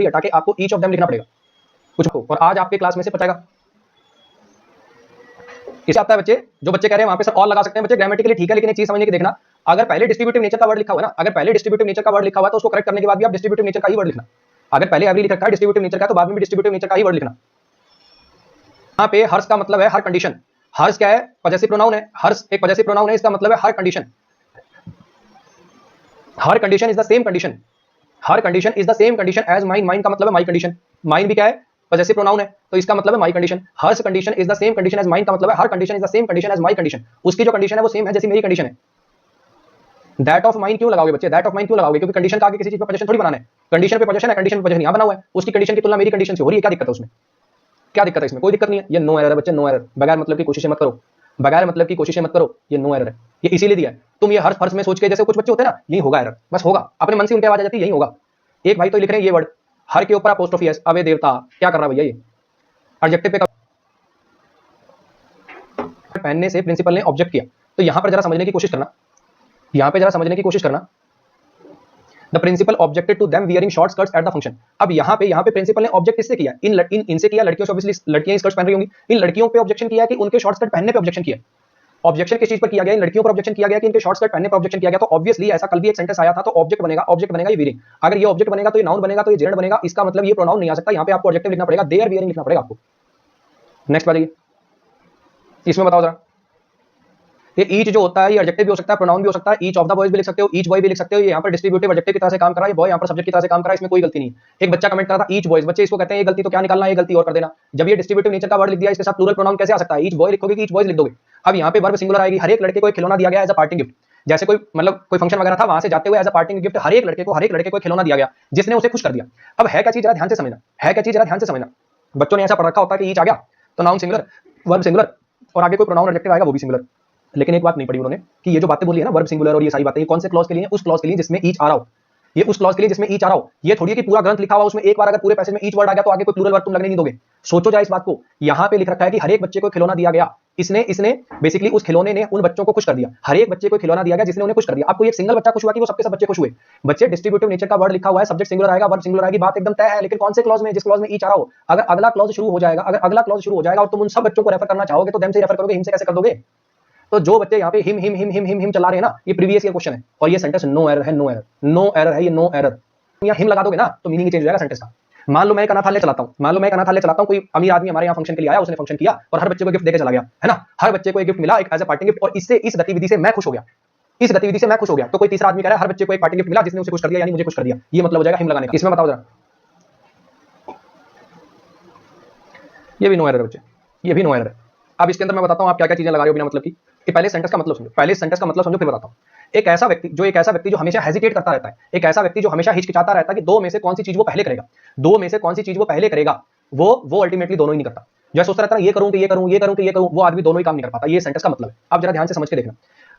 हटा के आपको ईच ऑफ देम लिखना पड़ेगा कुछ को। और आज आपके क्लास में से पचाएगा इसे आता है बच्चे। जो बच्चे कह रहे हैं वहां पे सर ऑल लगा सकते हैं बच्चे, ग्रामेटिकली ठीक है, लेकिन एक चीज समझने की देखना, अगर पहले डिस्ट्रीब्यूटिव नेचर का वर्ड लिखा हुआ है ना, अगर पहले डिस्ट्रीब्यूटिव नेचर का वर्ड लिखा हुआ है तो उसको करेक्ट करने के बाद भी आप डिस्ट्रीब्यूटिव नेचर का ही वर्ड लिखना। अगर पहले एवरी लिखा है डिस्ट्रीब्यूटिव नेचर का, तो बाद में भी डिस्ट्रीब्यूटिव नेचर का ही वर्ड लिखना। यहाँ पे हर्ष का मतलब है हर कंडीशन। हर्ष क्या है? पजेसिव प्रोनाउन है। हर्ष एक पजेसिव प्रोनाउन है, इसका मतलब है her condition. Her condition is the same condition. Her condition is the same condition as mine. Mine का मतलब है माई कंडीशन। माइन भी क्या है? पजेसिव प्रोनाउन है, तो इसका मतलब है my condition. Her condition is the same condition as mine का मतलब है her condition is the same condition as my condition. उसकी जो कंडीशन है वो सेम है जैसी मेरी कंडीशन है। दैट ऑफ माइन क्यों लगाओगे बच्चे? दैट ऑफ माइन क्यों लगाओगे? क्योंकि कंडीशन का आगे किसी चीज पे पोजीशन थोड़ी बनाना है। कंडीशन पे पोजीशन है, कंडीशन पे पोजीशन यहां बना हुआ है, उसकी कंडीशन की तुलना मेरी कंडीशन से हो रही है। क्या दिक्कत है उसमें? क्या दिक्कत है इसमें? कोई दिक्कत नहीं है। ये नो एरर है बच्चे, नो एरर। बगैर मतलब की कोशिशें मत करो, बगैर मतलब की कोशिशें मत करो। ये नो एरर है, ये इसीलिए दिया है। तुम ये हर फर्ज में सोच के, जैसे कुछ बच्चे होते हैं ना, यही होगा एरर, बस होगा, अपने मन से उनकी आवाज आ जाती है यही होगा। एक भाई तो लिख रहे हैं ये वर्ड हर के ऊपर अपोस्ट्रोफी एस, अवे देवता। क्या कर रहा है भैया? ये एडजेक्टिव पे पहनने से प्रिंसिपल ने ऑब्जेक्ट किया। तो यहां पर जरा समझने की कोशिश करना, यहां पे जरा समझने की कोशिश करना। The principal objected to them wearing short skirts at the function. अब यहाँ पे प्रिंसिपल ने ऑब्जेक्ट किससे किया? इनसे किया, लड़कियों से। ऑब्वियसली लड़कियां स्कर्ट्स पहन रही होंगी, इन लड़कियों पे ऑब्जेक्शन किया कि उनके शॉर्ट स्कर्ट पहनने पे ऑब्जेक्शन किया। ऑब्जेक्शन किस चीज पर किया गया? इन लड़कियों पर ऑब्जेक्शन किया गया कि इनके शॉर्ट स्कर्ट पहनने पर ऑब्जेक्शन किया गया। तो ऑब्वियसली ऐसा कल भी एक सेंटेंस आया था, तो ऑब्जेक्ट बनेगा ये वियरिंग। अगर ये ऑब्जेक्ट बनेगा तो ये नाउन बनेगा, तो ये जेंडर बनेगा। इसका मतलब ये प्रोनाउन नहीं आ सकता, यहाँ पे आपको ऑब्जेक्टिव लिखना पड़ेगा, देयर वियरिंग लिखना पड़ेगा आपको। नेक्स्ट बताइए, इसमें बताओ जरा। ये ईच जो होता है ये एडजेक्टिव भी हो सकता है, प्रोनाउन भी हो सकता है। ईच ऑफ द बॉयज भी लिख सकते हो, ईच बॉय भी लिख सकते हो। ये यहाँ पर डिस्ट्रीब्यूटिव एडजेक्टिव की तरह से काम कर रहा है, बॉय यहाँ पर सब्जेक्ट की तरह से काम कर रहा है, इसमें कोई गलती नहीं है। एक बच्चा कमेंट करा था ईच बॉयज, बच्चे इसको कहते हैं ये गलती, तो क्या निकालना है? ये गलती और कर देना। जब ये डिस्ट्रीब्यूटिव नेचर का वर्ड लिख दिया, इसके साथ प्लूरल प्रोनाउन कैसे आ सकता है? ईच बॉय लिखोगे कि ईच बॉयज लिख दोगे? अब यहाँ पे वर्ब सिंगुलर आएगी। हर एक लड़के को एक खिलौना दिया गया एज अ पार्टिंग गिफ्ट। जैसे कोई मतलब कोई फंक्शन वगैरह था, वहां से जाते हुए एज अ पार्टिंग गिफ्ट हर एक लड़के को खिलौना दिया गया, जिसने उसे खुश कर दिया। अब है क्या चीज? जरा ध्यान से समझना, है क्या चीज? जरा ध्यान से समझना। बच्चों ने ऐसा पढ़ रखा होता है कि ईच आ गया तो नाउन सिंगुलर, वर्ब सिंगुलर, और आगे कोई प्रोनाउन एडजेक्टिव आएगा वो भी सिंगुलर। लेकिन एक बात नहीं पढ़ी उन्होंने कि ये जो बातें बोली है ना, वर्ब सिंगुलर और ये सारी बातें, ये कौन से क्लॉज के लिए? उस क्लॉज के लिए जिसमें ईच आ रहा हो। ये उस क्लॉज के लिए जिसमें ईच आ रहा हो। ये थोड़ी है कि पूरा ग्रंथ लिखा हुआ उसमें एक बार अगर पूरे पैसेज में ईच वर्ड आ गया तो आगे कोई प्लूरल वर्ड तुम लगने नहीं दोगे। सोचो जाए इस बात को। यहाँ पे लिख रखा है कि हर एक बच्चे को खिलौना दिया गया। इसने बेसिकली उस खिलौने ने उन बच्चों को खुश कर दिया। हर एक बच्चे को खिलौना दिया गया जिसने उन्हें खुश कर दिया। आपको एक सिंगल बच्चा खुश हुआ कि वो सबके सब बच्चे खुश हुए? बच्चे डिस्ट्रीब्यूटिव नेचर का वर्ड लिखा हुआ है, सब्जेक्ट सिंगुलर आएगा, वर्ब सिंगुलर आएगी, बात एकदम तय है। लेकिन कौन से क्लॉज में? जिस क्लॉज में ईच आ रहा हो। अगर अगला क्लॉज शुरू हो जाएगा और तुम उन सब बच्चों को रेफर करना चाहोगे तो देम से रेफर करोगे, हिम से कैसे कर दोगे? तो जो बच्चे यहाँ पे हिम चला रहे हैं ना, ये प्रीवियस ईयर क्वेश्चन है और ये सेंटेंस नो एरर है, नो एरर है, ये नो एरर। यहाँ हिम लगा दोगे ना तो मीनिंग चेंज हो जाएगा सेंटेंस का। मान लो मैं एक अनाथालय चलाता हूँ, कोई अमीर आदमी हमारे यहाँ फंक्शन के लिए आया, उसने फंक्शन किया और हर बच्चे को गिफ्ट देके चला गया, है ना? हर बच्चे को एक गिफ्ट मिला, एक एज ए पार्टिंग गिफ्ट, और इस गतिविधि से मैं खुश हो गया। तो कोई तीसरा आदमी कह रहा है हर बच्चे को एक पार्टिंग गिफ्ट मिला जिसने उसे खुश कर दिया, यानी मुझे खुश कर दिया। ये मतलब हो जाएगा हिम लगाने का। इसमें बताओ जरा, ये भी नो एरर बच्चे, ये भी नो एरर है। अब इसके अंदर मैं बताता हूँ आप क्या क्या चीजें लगा रहे हो बिना मतलब की। कि पहले सेंटेंस का मतलब समझो, फिर बताता हूँ। एक ऐसा व्यक्ति जो हमेशा हेजिटेट करता रहता है, एक ऐसा व्यक्ति जो हमेशा हिचकिचाता रहता है कि दो में से कौन सी चीज वो पहले करेगा, वो अल्टीमेटली दोनों ही नहीं करता। जो सोचता रहता है ये करूं कि ये करूं, वो आदमी दोनों ही काम नहीं कर पाता। ये सेंटेंस का मतलब है। अब जरा ध्यान से समझ के देखना।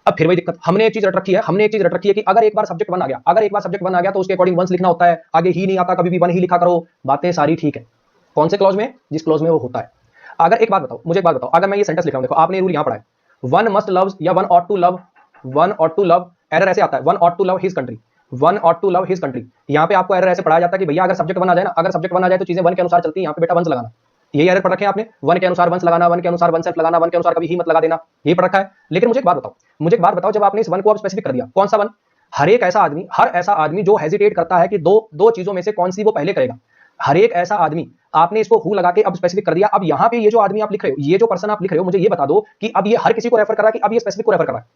अब फिर वही दिक्कत, हमने एक चीज रट रखी है कि अगर एक बार सब्जेक्ट वन आ गया तो उसके अकॉर्डिंग वंस लिखना होता है, आगे ही नहीं आता, कभी भी वन ही लिखा करो। बातें सारी ठीक है, कौन से क्लॉज में? जिस क्लॉज में वो होता है। अगर मुझे एक बात बताओ, अगर मैं ये सेंटेंस लिख रहा हूं, देखो आपने रूल यहां पढ़ा है, वन मस्ट लव्स या one ought to love, error ऐसे आता है one ought to love his country. यहाँ पे आपको एरर ऐसे पढ़ाया जाता है कि भैया अगर सब्जेक्ट वन आ जाए तो चीजें वन के अनुसार चलती है। यहाँ पे बेटा वंस लगाना, यही एरर पढ़ रखे हैं आपने, वन के अनुसार वंस लगाना, वन के अनुसार वन सेल्फ लगाना, वन के अनुसार कभी ही मत लगा देना, यही पढ़ रखा है। लेकिन मुझे एक बात बताओ, जब आपने इस वन को अब स्पेसिफिक कर दिया, कौन सा वन? हर ऐसा आदमी जो हेजिटेट करता है कि दो चीजों में से कौन सी वो पहले करेगा, हर एक ऐसा आदमी, आपने इसको हु लगा के अब स्पेसिफिक कर दिया। अब यहां पे ये जो आदमी आप लिख रहे हो, ये जो पर्सन आप लिख रहे हो, मुझे ये बता दो कि अब ये हर किसी को रेफर कर रहा है कि अब ये स्पेसिफिक को रेफर कर रहा है?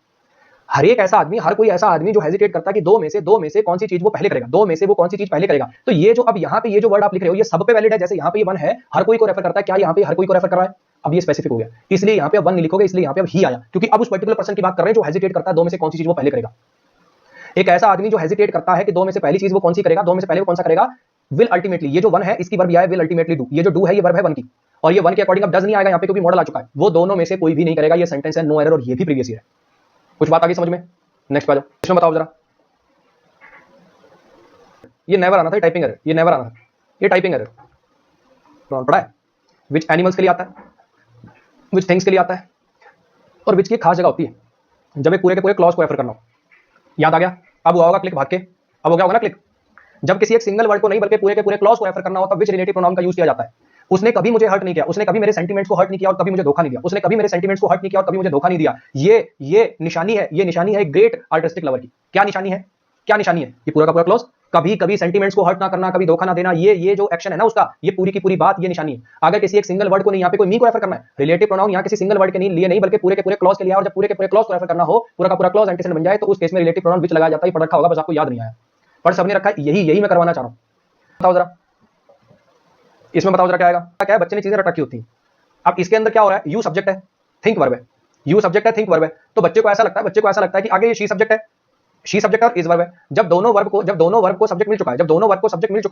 हर एक ऐसा आदमी, हर कोई ऐसा आदमी जो हेजिटेट करता है कि दो में से कौन सी चीज वो पहले करेगा, दो में से वो कौन सी चीज पहले करेगा। तो ये जो अब यहाँ पे ये जो वर्ड आप लिख रहे हो, ये सब पे वैलिड है। जैसे यहाँ पे ये वन है, हर कोई को रेफर करता है, क्या यहाँ पे हर कोई को रेफर कर रहा है? अब ये स्पेसिफिक हो गया, इसलिए यहाँ पे वन नहीं लिखोगे, इसलिए यहाँ पे अब ही आया, क्योंकि अब उस पर्टिकुलर पर्सन की बात कर रहे हैं जो हेजिटेट करता है दो में से कौन सी चीज वो पहले करेगा। एक ऐसा आदमी जो हेजिटेट करता है कि दो में से पहली चीज वो कौन सी करेगा, दो में से पहले वो कौन सा करेगा, विल अल्टीमेटली। ये जो वन है इसकी वर्ब यह है विल अल्टीमेटली डू, ये जो डू है ये वर्ब है वन की, और ये वन के अकॉर्डिंग अब डज नहीं आएगा यहाँ पे क्योंकि मॉडल आ चुका है। वो दोनों में से कोई भी नहीं करेगा, ये सेंटेंस है, नो एरर, और ये भी प्रीवियस ईयर है। कुछ बात आगे समझ में? नेक्स्ट पे जाओ, इसमें बताओ जरा। ये नेवर आना था, टाइपिंग एरर, ये नेवर आना था, ये टाइपिंग एरर पढ़ा है। विच एनिमल्स के लिए आता है, विच थिंग्स के लिए आता है, और विच की खास जगह होती है जब एक पूरे के पूरे क्लॉज को रेफर करना हो। याद आ गया? अब हुआ होगा क्लिक भाग के, अब हो गया होगा ना क्लिक। जब किसी एक सिंगल वर्ड को नहीं बल्कि पूरे के पूरे क्लॉज को रेफर करना हो तब विच रिलेटिव प्रोनाउन का यूज किया जाता है। उसने कभी मुझे हर्ट नहीं किया, उसने कभी मेरे सेंटीमेंट्स को हर्ट नहीं किया और कभी मुझे धोखा नहीं दिया, उसने कभी मेरे सेंटीमेंट्स को हर्ट नहीं किया और कभी मुझे धोखा नहीं दिया। ये निशानी है, ये निशानी है एक ग्रेट आर्टिस्टिक लवर की। क्या निशानी है? क्या निशानी है? ये पूरा का पूरा क्लॉज, कभी कभी सेंटीमेंट्स को हर्ट ना करना, कभी धोखा ना देना, ये जो एक्शन है ना उसका, ये पूरी की पूरी बात, ये निशानी है। अगर किसी एक सिंगल वर्ड को नहीं, यहाँ पे कोई मी को रेफर करना है, रिलेटिव प्रोनाउन यहाँ किसी सिंगल वर्ड के लिए नहीं बल्कि पूरे के पूरे क्लॉज के लिए, और जब पूरे के पूरे क्लॉज को रेफर करना हो, पूरा का पूरा क्लॉज एंटीसेडेंट बन जाए, तो उस केस में रिलेटिव प्रोनाउन विच लगाया जाता है। पढ़ रखा होगा, बस आपको याद नहीं आया, पर सबने रखा है, यही मैं करवाना चाह रहा हूं। बताओ जरा इसमें, बताओ जरा क्या आएगा? क्या है? बच्चे ने चीजें रट रखी होती हैं। अब इसके अंदर क्या हो रहा है? यू सब्जेक्ट है, थिंक वर्ब है, यू सब्जेक्ट है, थिंक वर्ब है। तो बच्चे को ऐसा लगता है कि आगे ये शी सब्जेक्ट है, शी सब्जेक्ट और इज वर्ब है। जब दोनों वर्ब को सब्जेक्ट मिल चुका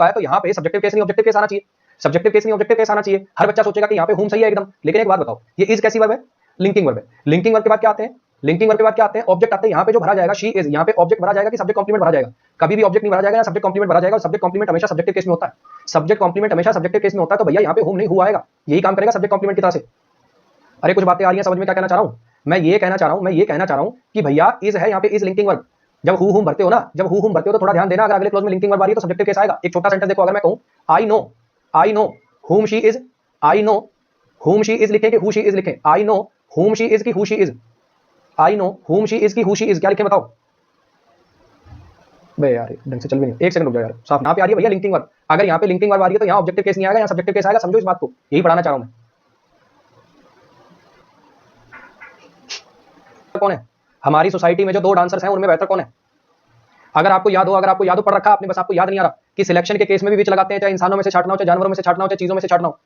है, तो यहाँ पे सब्जेक्टिव केस नहीं ऑब्जेक्टिव केस आना चाहिए, सब्जेक्टिव केस नहीं ऑब्जेक्टिव केस आना चाहिए। हर बच्चा सोचेगा कि यहाँ पे होम सही है एकदम, लेकिन एक बात बताओ, ये इज कैसी वर्ब है? लिंकिंग वर्ब है। लिंकिंग वर्ब के बाद क्या आते हैं? लिंकिंग वर्ब के बाद क्या आते हैं? ऑब्जेक्ट आते हैं। यहाँ पे जो भरा जाएगा शी इज, यहाँ पे ऑब्जेक्ट भरा जाएगा कि सब्जेक्ट कॉम्प्लीमेंट भरा जाएगा? कभी भी ऑब्जेक्ट नहीं भरा जाएगा, या सब्जेक्ट कॉम्प्लीमेंट भरा जाएगा, और सब्जेक्ट कॉम्प्लीमेंट हमेशा सब्जेक्टिव केस में होता है। सब्जेक्ट कॉम्प्लीमेंट हमेशा सब्जेक्टिव केस में होता है, तो भैया यहाँ पे होम नहीं हुआ आएगा, यही काम करेगा सब्जेक्ट कॉम्प्लीमेंट की तरह से। अरे कुछ बातें आ रही हैं समझ में? क्या कहना चाह रहा हूँ मैं? ये कहना चाह रहा हूँ कि भैया इज है यहाँ पे, इज लिंकिंग वर्ब। जब हु हुम भरते हो ना, तो थोड़ा ध्यान देना, अगर अगले क्लॉज में लिंकिंग वर्ब आ रही है तो सब्जेक्टिव केस आएगा। एक छोटा सेंटेंस देखो, अगर मैं कहूं I know whom she is, I know whom she is लिखें कि who she is लिखें? I know whom she is कि who she is? I know whom she is कि who she is? क्या लिखें बताओ बे यार, ढंग से चल भी नहीं, एक सेकंड रुक जाओ यार। साफ यहाँ पे आ रही है भैया लिंकिंग वर्ब, अगर यहाँ पे लिंकिंग वर्ब आ रही है तो यहाँ ऑब्जेक्टिव केस नहीं आएगा, यहाँ सब्जेक्टिव केस आएगा। समझो इस बात को, यही पढ़ाना चाह रहा हूं मैं। कौन है हमारी सोसाइटी में जो दो डांसर्स हैं उनमें बेहतर कौन है? अगर आपको याद हो, पढ़ रखा आपने, बस आपको याद नहीं आ रहा कि सिलेक्शन के केस में भी विच लगाते हैं, चाहे इंसानों में से छांटना हो, चाहे जानवरों में से छांटना हो, चाहे चीजों में से छांटना हो।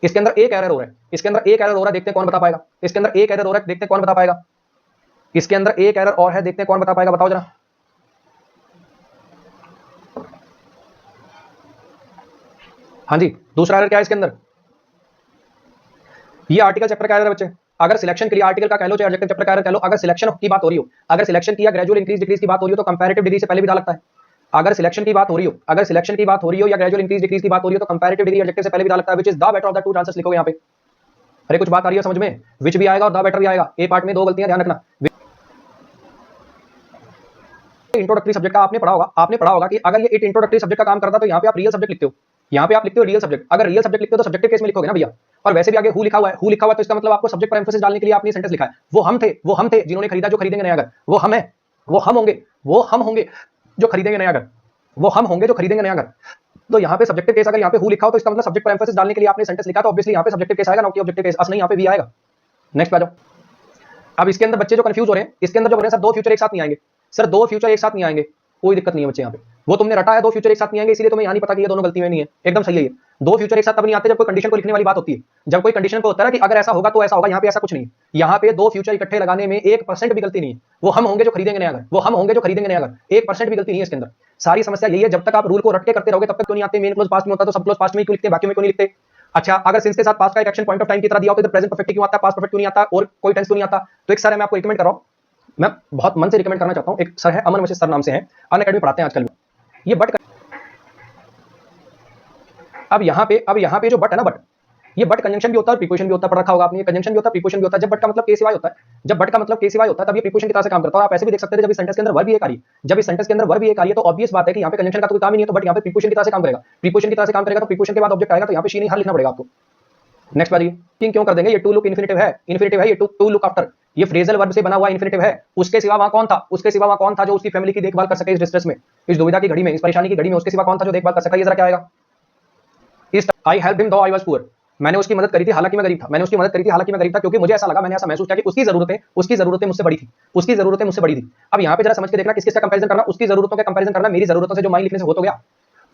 इसके अंदर एक एरर हो रहा है, देखते हैं कौन बता पाएगा। इसके अंदर एक एरर हो रहा है, देखते हैं कौन बता पाएगा। इसके अंदर एक एरर और है, देखते हैं कौन बता पाएगा। बताओ जरा। हाँ जी, दूसरा एरर क्या है इसके अंदर? ये आर्टिकल चैप्टर का एरर है बच्चे। अगर सिलेक्शन के लिए आर्टिकल का कह लो, चाहे एडजेक्टिव चैप्टर का एरर कह लो, अगर सिलेक्शन की बात हो रही हो, अगर सिलेक्शन की या ग्रेजुअल इंक्रीज डिक्रीज की बात हो रही हो तो कंपैरेटिव डिग्री से पहले भी डाल लगता है। अगर सिलेक्शन की बात हो रही हो, या ग्रेजुअल इंक्रीज डिक्रीज की बात हो रही हो तो कंपैरेटिव डिग्री एडजेक्टिव से पहले भी डाल लगता है, which is the better of the two chances लिखोगे यहाँ पे। अरे कुछ बात आ रही है समझ में? विच भी आएगा और द बेटर भी आएगा, ए पार्ट में दो गलतियां ध्यान रखना। इंट्रोडक्टरी सब्जेक्ट का आपने पढ़ा होगा कि अगर ये इट इंट्रोडक्टरी सब्जेक्ट का काम करता तो यहाँ पे आप रियल सब्जेक्ट लिखते हो, यहाँ पे आप लिखते हो रियल सब्जेक्ट। अगर रियल सब्जेक्ट लिखते हो तो सब्जेक्टिव केस में लिखोगे ना भैया। और वैसे भी आगे हु लिखा हुआ है, तो इसका मतलब आपको सब्जेक्ट पर एम्फेसिस डालने के लिए आपने सेंटेंस लिखा है। वो हम थे जिन्होंने खरीदा, जो खरीदेंगे नया घर। वो हम है, वो हम होंगे जो खरीदेंगे नया घर। वो हम होंगे जो खरीदेंगे नया घर। तो यहाँ पे सब्जेक्टिव केस, अगर यहाँ पे हु लिखा हो तो इसका मतलब सब्जेक्ट पर एम्फेसिस डालने के लिए आपने सेंटेंस लिखा, तो ऑब्वियसली यहाँ पे सब्जेक्टिव केस आएगा, ना कि ऑब्जेक्टिव केस। नहीं, यहाँ पे भी आएगा। नेक्स्ट आ जाओ। अब इसके अंदर बच्चे जो कंफ्यूज हो रहे हैं, इसके अंदर जो बोल रहे हैं सर दो फ्यूचर एक साथ नहीं आएंगे, सर दो फ्यूचर एक साथ नहीं आएंगे, कोई दिक्कत नहीं है बच्चे। यहाँ पे वो तुमने रटा है, दो फ्यूचर एक साथ नहीं आएंगे, इसलिए तुम्हें यहाँ नहीं पता कि ये दोनों गलती में नहीं है। एकदम सही है ये। दो फ्यूचर एक साथ तब नहीं आते जब कोई कंडीशन को लिखने वाली बात होती है। जब कोई कंडीशन पे होता है ना कि अगर ऐसा होगा तो ऐसा होगा, यहाँ पे ऐसा कुछ नहीं है। यहाँ पे दो फ्यूचर इकट्ठे लगाने में 1% भी गलती नहीं है। वो हम होंगे जो खरीदेंगे नया घर, वो हम होंगे जो खरीदेंगे नया घर, 1% भी गलती नहीं है इसके अंदर। सारी समस्या यही है, जब तक आप रूल को रट के करते रहोगे तब तक क्यों नहीं आते। मेन क्लोज पास्ट में होता तो सब क्लोज पास्ट में क्यों लिखते, बाकी में क्यों नहीं लिखते? अच्छा, अगर सिंस के साथ पास्ट का एक एक्शन पॉइंट ऑफ टाइम की तरह दिया हो तो प्रेजेंट परफेक्ट क्यों आता है, पास्ट परफेक्ट क्यों नहीं आता, और कोई टेंस क्यों नहीं आता? तो एक सर है, मैं आपको रिकमेंड कर रहा हूं, मैं बहुत मन से रिकमेंड करना चाहता हूं। एक सर है, अमन वशिष्ठ सर नाम से हैं, अनअकैडमी पढ़ाते हैं आजकल। ये बट, अब यहाँ पे जो बट है ना, बट, ये बट कंजंक्शन भी होता है, प्रीपोजिशन भी होता है। पढ़ रखा होगा आपने, कंजंक्शन भी होता है, प्रीपोजिशन भी होता है। जब बट का मतलब के सिवाय होता है, तब ये प्रीपोजिशन की तरह से काम करता है। आप ऐसे भी देख सकते हैं, जब इस सेंटेंस के अंदर वर्ब भी एक आ रही है, तो ऑब्वियस बात है कि यहाँ पे कंजंक्शन का तो कोई काम ही नहीं है, तो बट यहाँ पे प्रीपोजिशन की तरह से काम करेगा। प्रीपोजिशन की तरह से काम करेगा तो प्रीपोजिशन के बाद ऑब्जेक्ट आएगा, तो यहाँ पे शी नहीं हर लिखना पड़ेगा आपको। नेक्स्ट बात, ये क्यों कर देंगे, ये टू लुक इन्फिनेटिव है, ये टू लुक आफ्टर, ये फ्रेजल वर्ब से बना हुआ इन्फिनेटिव है। उसके सिवा वहां कौन था, जो उसकी फैमिली की देखभाल कर सके इस डिस्ट्रेस में, इस दुविधा की घड़ी में, इस परेशानी की घड़ी में, उसके सिवा कौन था जो देखभाल कर सका। ये जरा क्या आएगा, इस आई हेल्प हिम दो आई वाज पुअर, मैंने उसकी मदद करी थी हालांकि मैं गरीब था, क्योंकि मुझे ऐसा लगा, मैंने ऐसा महसूस किया कि उसकी जरूरतें मुझसे बड़ी थी। अब यहाँ पे जरा समझ के देखना किसका कंपैरिजन करना, उसकी जरूरतों का कंपैरिजन करना मेरी जरूरतों से, जो माई लिखने से हो तो गया,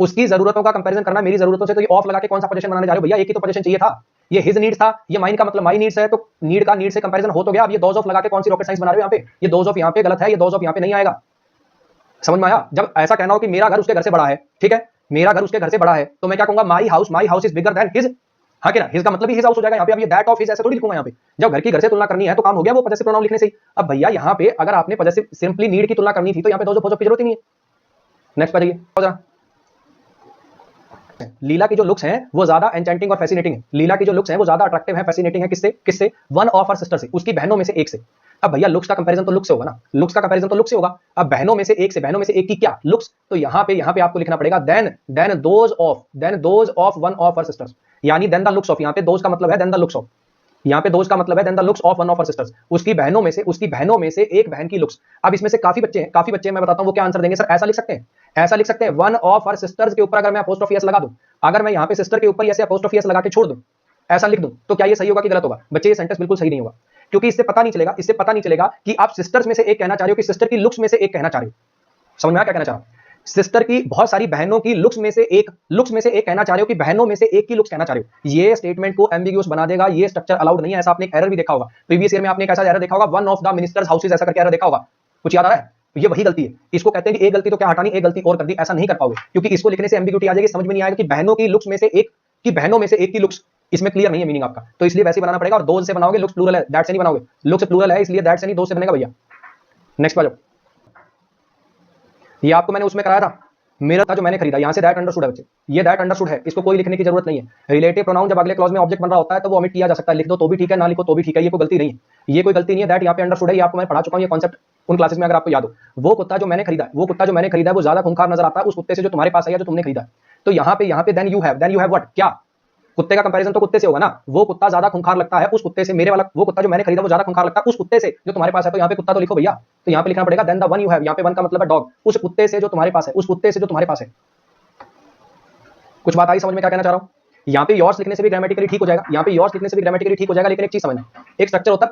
उसकी जरूरतों का कंपैरिजन करना मेरी जरूरतों से, तो ये ऑफ लगा के कौन सा पोजीशन बनाने जा रहे हो भैया, एक ही तो पोजीशन चाहिए था, ये हिज नीड था, ये माइन का मतलब माई नीड्स है, तो नीड का नीड से कंपैरिजन हो तो गया। अब ये दोज ऑफ लगा के कौन सी रॉकेट साइंस बना रहे हो यहाँ पे, ये दोज ऑफ यहाँ पे गलत है, ये दोज ऑफ यहाँ पे नहीं आएगा। समझ में आया, जब ऐसा कहना हो कि मेरा घर उसके घर से बड़ा है, ठीक है, मेरा घर उसके घर से बड़ा है, तो मैं क्या कहूंगा, my house is bigger than his, हाँ कि ना, हिज का मतलब ही हिज हाउस हो जाएगा यहाँ पे। अब ये दैट ऑफ हिज ऐसे थोड़ी लिखूंगा यहाँ पे, जब घर की घर से तुलना करनी है तो काम हो गया वो पॉजेसिव प्रोनाउन लिखने से ही। अब भैया यहाँ पे अगर आपने पॉजेसिव सिंपली नीड की तुलना करनी थी तो यहाँ पे दोज ऑफ की जरूरत ही नहीं है। नेक्स्ट पर जाइए, लीला की जो लुक्स हैं वो ज्यादा एन्चेंटिंग और फैसिनेटिंग है, लीला की जो लुक्स हैं वो ज्यादा अट्रैक्टिव है, फैसिनेटिंग है, किससे, वन ऑफ हर सिस्टर से, उसकी बहनों में से एक से। अब भैया लुक्स का कंपैरिजन तो लुक्स से होगा ना, लुक्स का कंपैरिजन तो लुक्स से होगा। अब बहनों में से एक की क्या लुक्स, तो यहाँ पे आपको लिखना पड़ेगा than those of one of her sisters, यानी देन द लुक्स ऑफ, यहाँ पे दोज का मतलब है देन द लुक्स ऑफ, यहाँ पे दोज का मतलब है than the looks of one of her sisters, उसकी बहनों में से एक बहन की लुक्स। अब इसमें से काफी बच्चे मैं बताता हूँ वो क्या आंसर देंगे, सर ऐसा लिख सकते हैं वन ऑफ हर सिस्टर्स के ऊपर अगर मैं अपोस्ट्रोफी एस लगा दूं, अगर मैं यहाँ पे सिस्टर के ऊपर ऐसे अपोस्ट्रोफी एस लगा के छोड़ दूं, ऐसा लिख दूं, तो क्या ये सही होगा कि गलत होगा। बच्चे ये सेंटेंस बिल्कुल सही नहीं होगा, क्योंकि इससे पता नहीं चलेगा कि आप सिस्टर्स में से एक कहना चाह रहे हो कि सिस्टर की लुक्स में से एक कहना चाह रहे हो। समझ में आया क्या कहना चाह रहा हूं, सिस्टर की बहुत सारी बहनों की लुक्स में से एक कहना चाह रहे हो कि बहनों में से एक की लुक्स कहना चाह रहे हो। ये स्टेटमेंट को एम्बिग्यूअस बना देगा, ये स्ट्रक्चर अलाउड नहीं है। ऐसा आपने एक एरर भी देखा होगा प्रीवियस ईयर में, आपने एक ऐसा एरर देखा होगा, one of the ministers houses ऐसा करके एरर देखा होगा, कुछ याद आ रहा है। तो ये वही गलती है, इसको कहते हैं कि एक गलती तो क्या हटानी, एक गलती और कर दी, ऐसा नहीं कर पाओगे, क्योंकि इसको लिखने से एम्बिग्यूटी आ जाएगी, समझ में नहीं आएगा कि बहनों की लुक्स में से एक की लुक्स, इसमें क्लियर नहीं है मीनिंग आपका, तो इसलिए वैसे बनाना पड़ेगा। और दोज से बनाओगे, लुक्स प्लूरल है, दैट से नहीं बनाओगे, लुक्स प्लूरल है इसलिए दैट से नहीं, दो से बनेगा भैया। नेक्स्ट बात, ये आपको मैंने उसमें कराया था, मेरा था जो मैंने खरीदा, यहां से दैट अंडरस्टूड है बच्चे, ये दैट अंडरस्टूड है, इसको कोई लिखने की जरूरत नहीं है। रिलेटिव प्रोनाउन जब अगले क्लॉज में ऑब्जेक्ट बन रहा होता है तो वो ओमिट किया जा सकता है, लिख दो तो भी ठीक है, ना लिखो तो भी ठीक है, ये कोई गलती नहीं है, दैट यहाँ पे अंडरस्टूड है, ये आपको मैं पढ़ा चुका हूं, ये कॉन्सेप्ट उन क्लासेस में अगर आपको याद हो। वो कुत्ता जो मैंने खरीदा है वो ज्यादा खूंखार नजर आता है उस कुत्ते से जो तुम्हारे पास है या जो तुमने खरीदा है। तो यहाँ पे देन यू हैव व्हाट, क्या कुत्ते का कंपैरिजन तो कुत्ते से होगा ना, वो कुत्ता ज्यादा खूंखार लगता है उस कुत्ते से, मेरे वाला वो कुत्ता जो मैंने खरीदा वो ज्यादा खूंखार लगता है उस कुत्ते से जो तुम्हारे पास है। तो यहाँ पे कुत्ता तो लिखो भैया, तो यहाँ पे लिखना पड़ेगा than the one you have, यहाँ पे वन का मतलब है डॉग, उस कुत्ते से जो तुम्हारे पास है, कुछ बात आई समझ में क्या कहना चाह रहा हूँ। यहाँ पे योर्स लिखने से भी ग्रामेटिकली ठीक हो जाएगा, लेकिन एक चीज समझना, एक स्ट्रक्चर होता है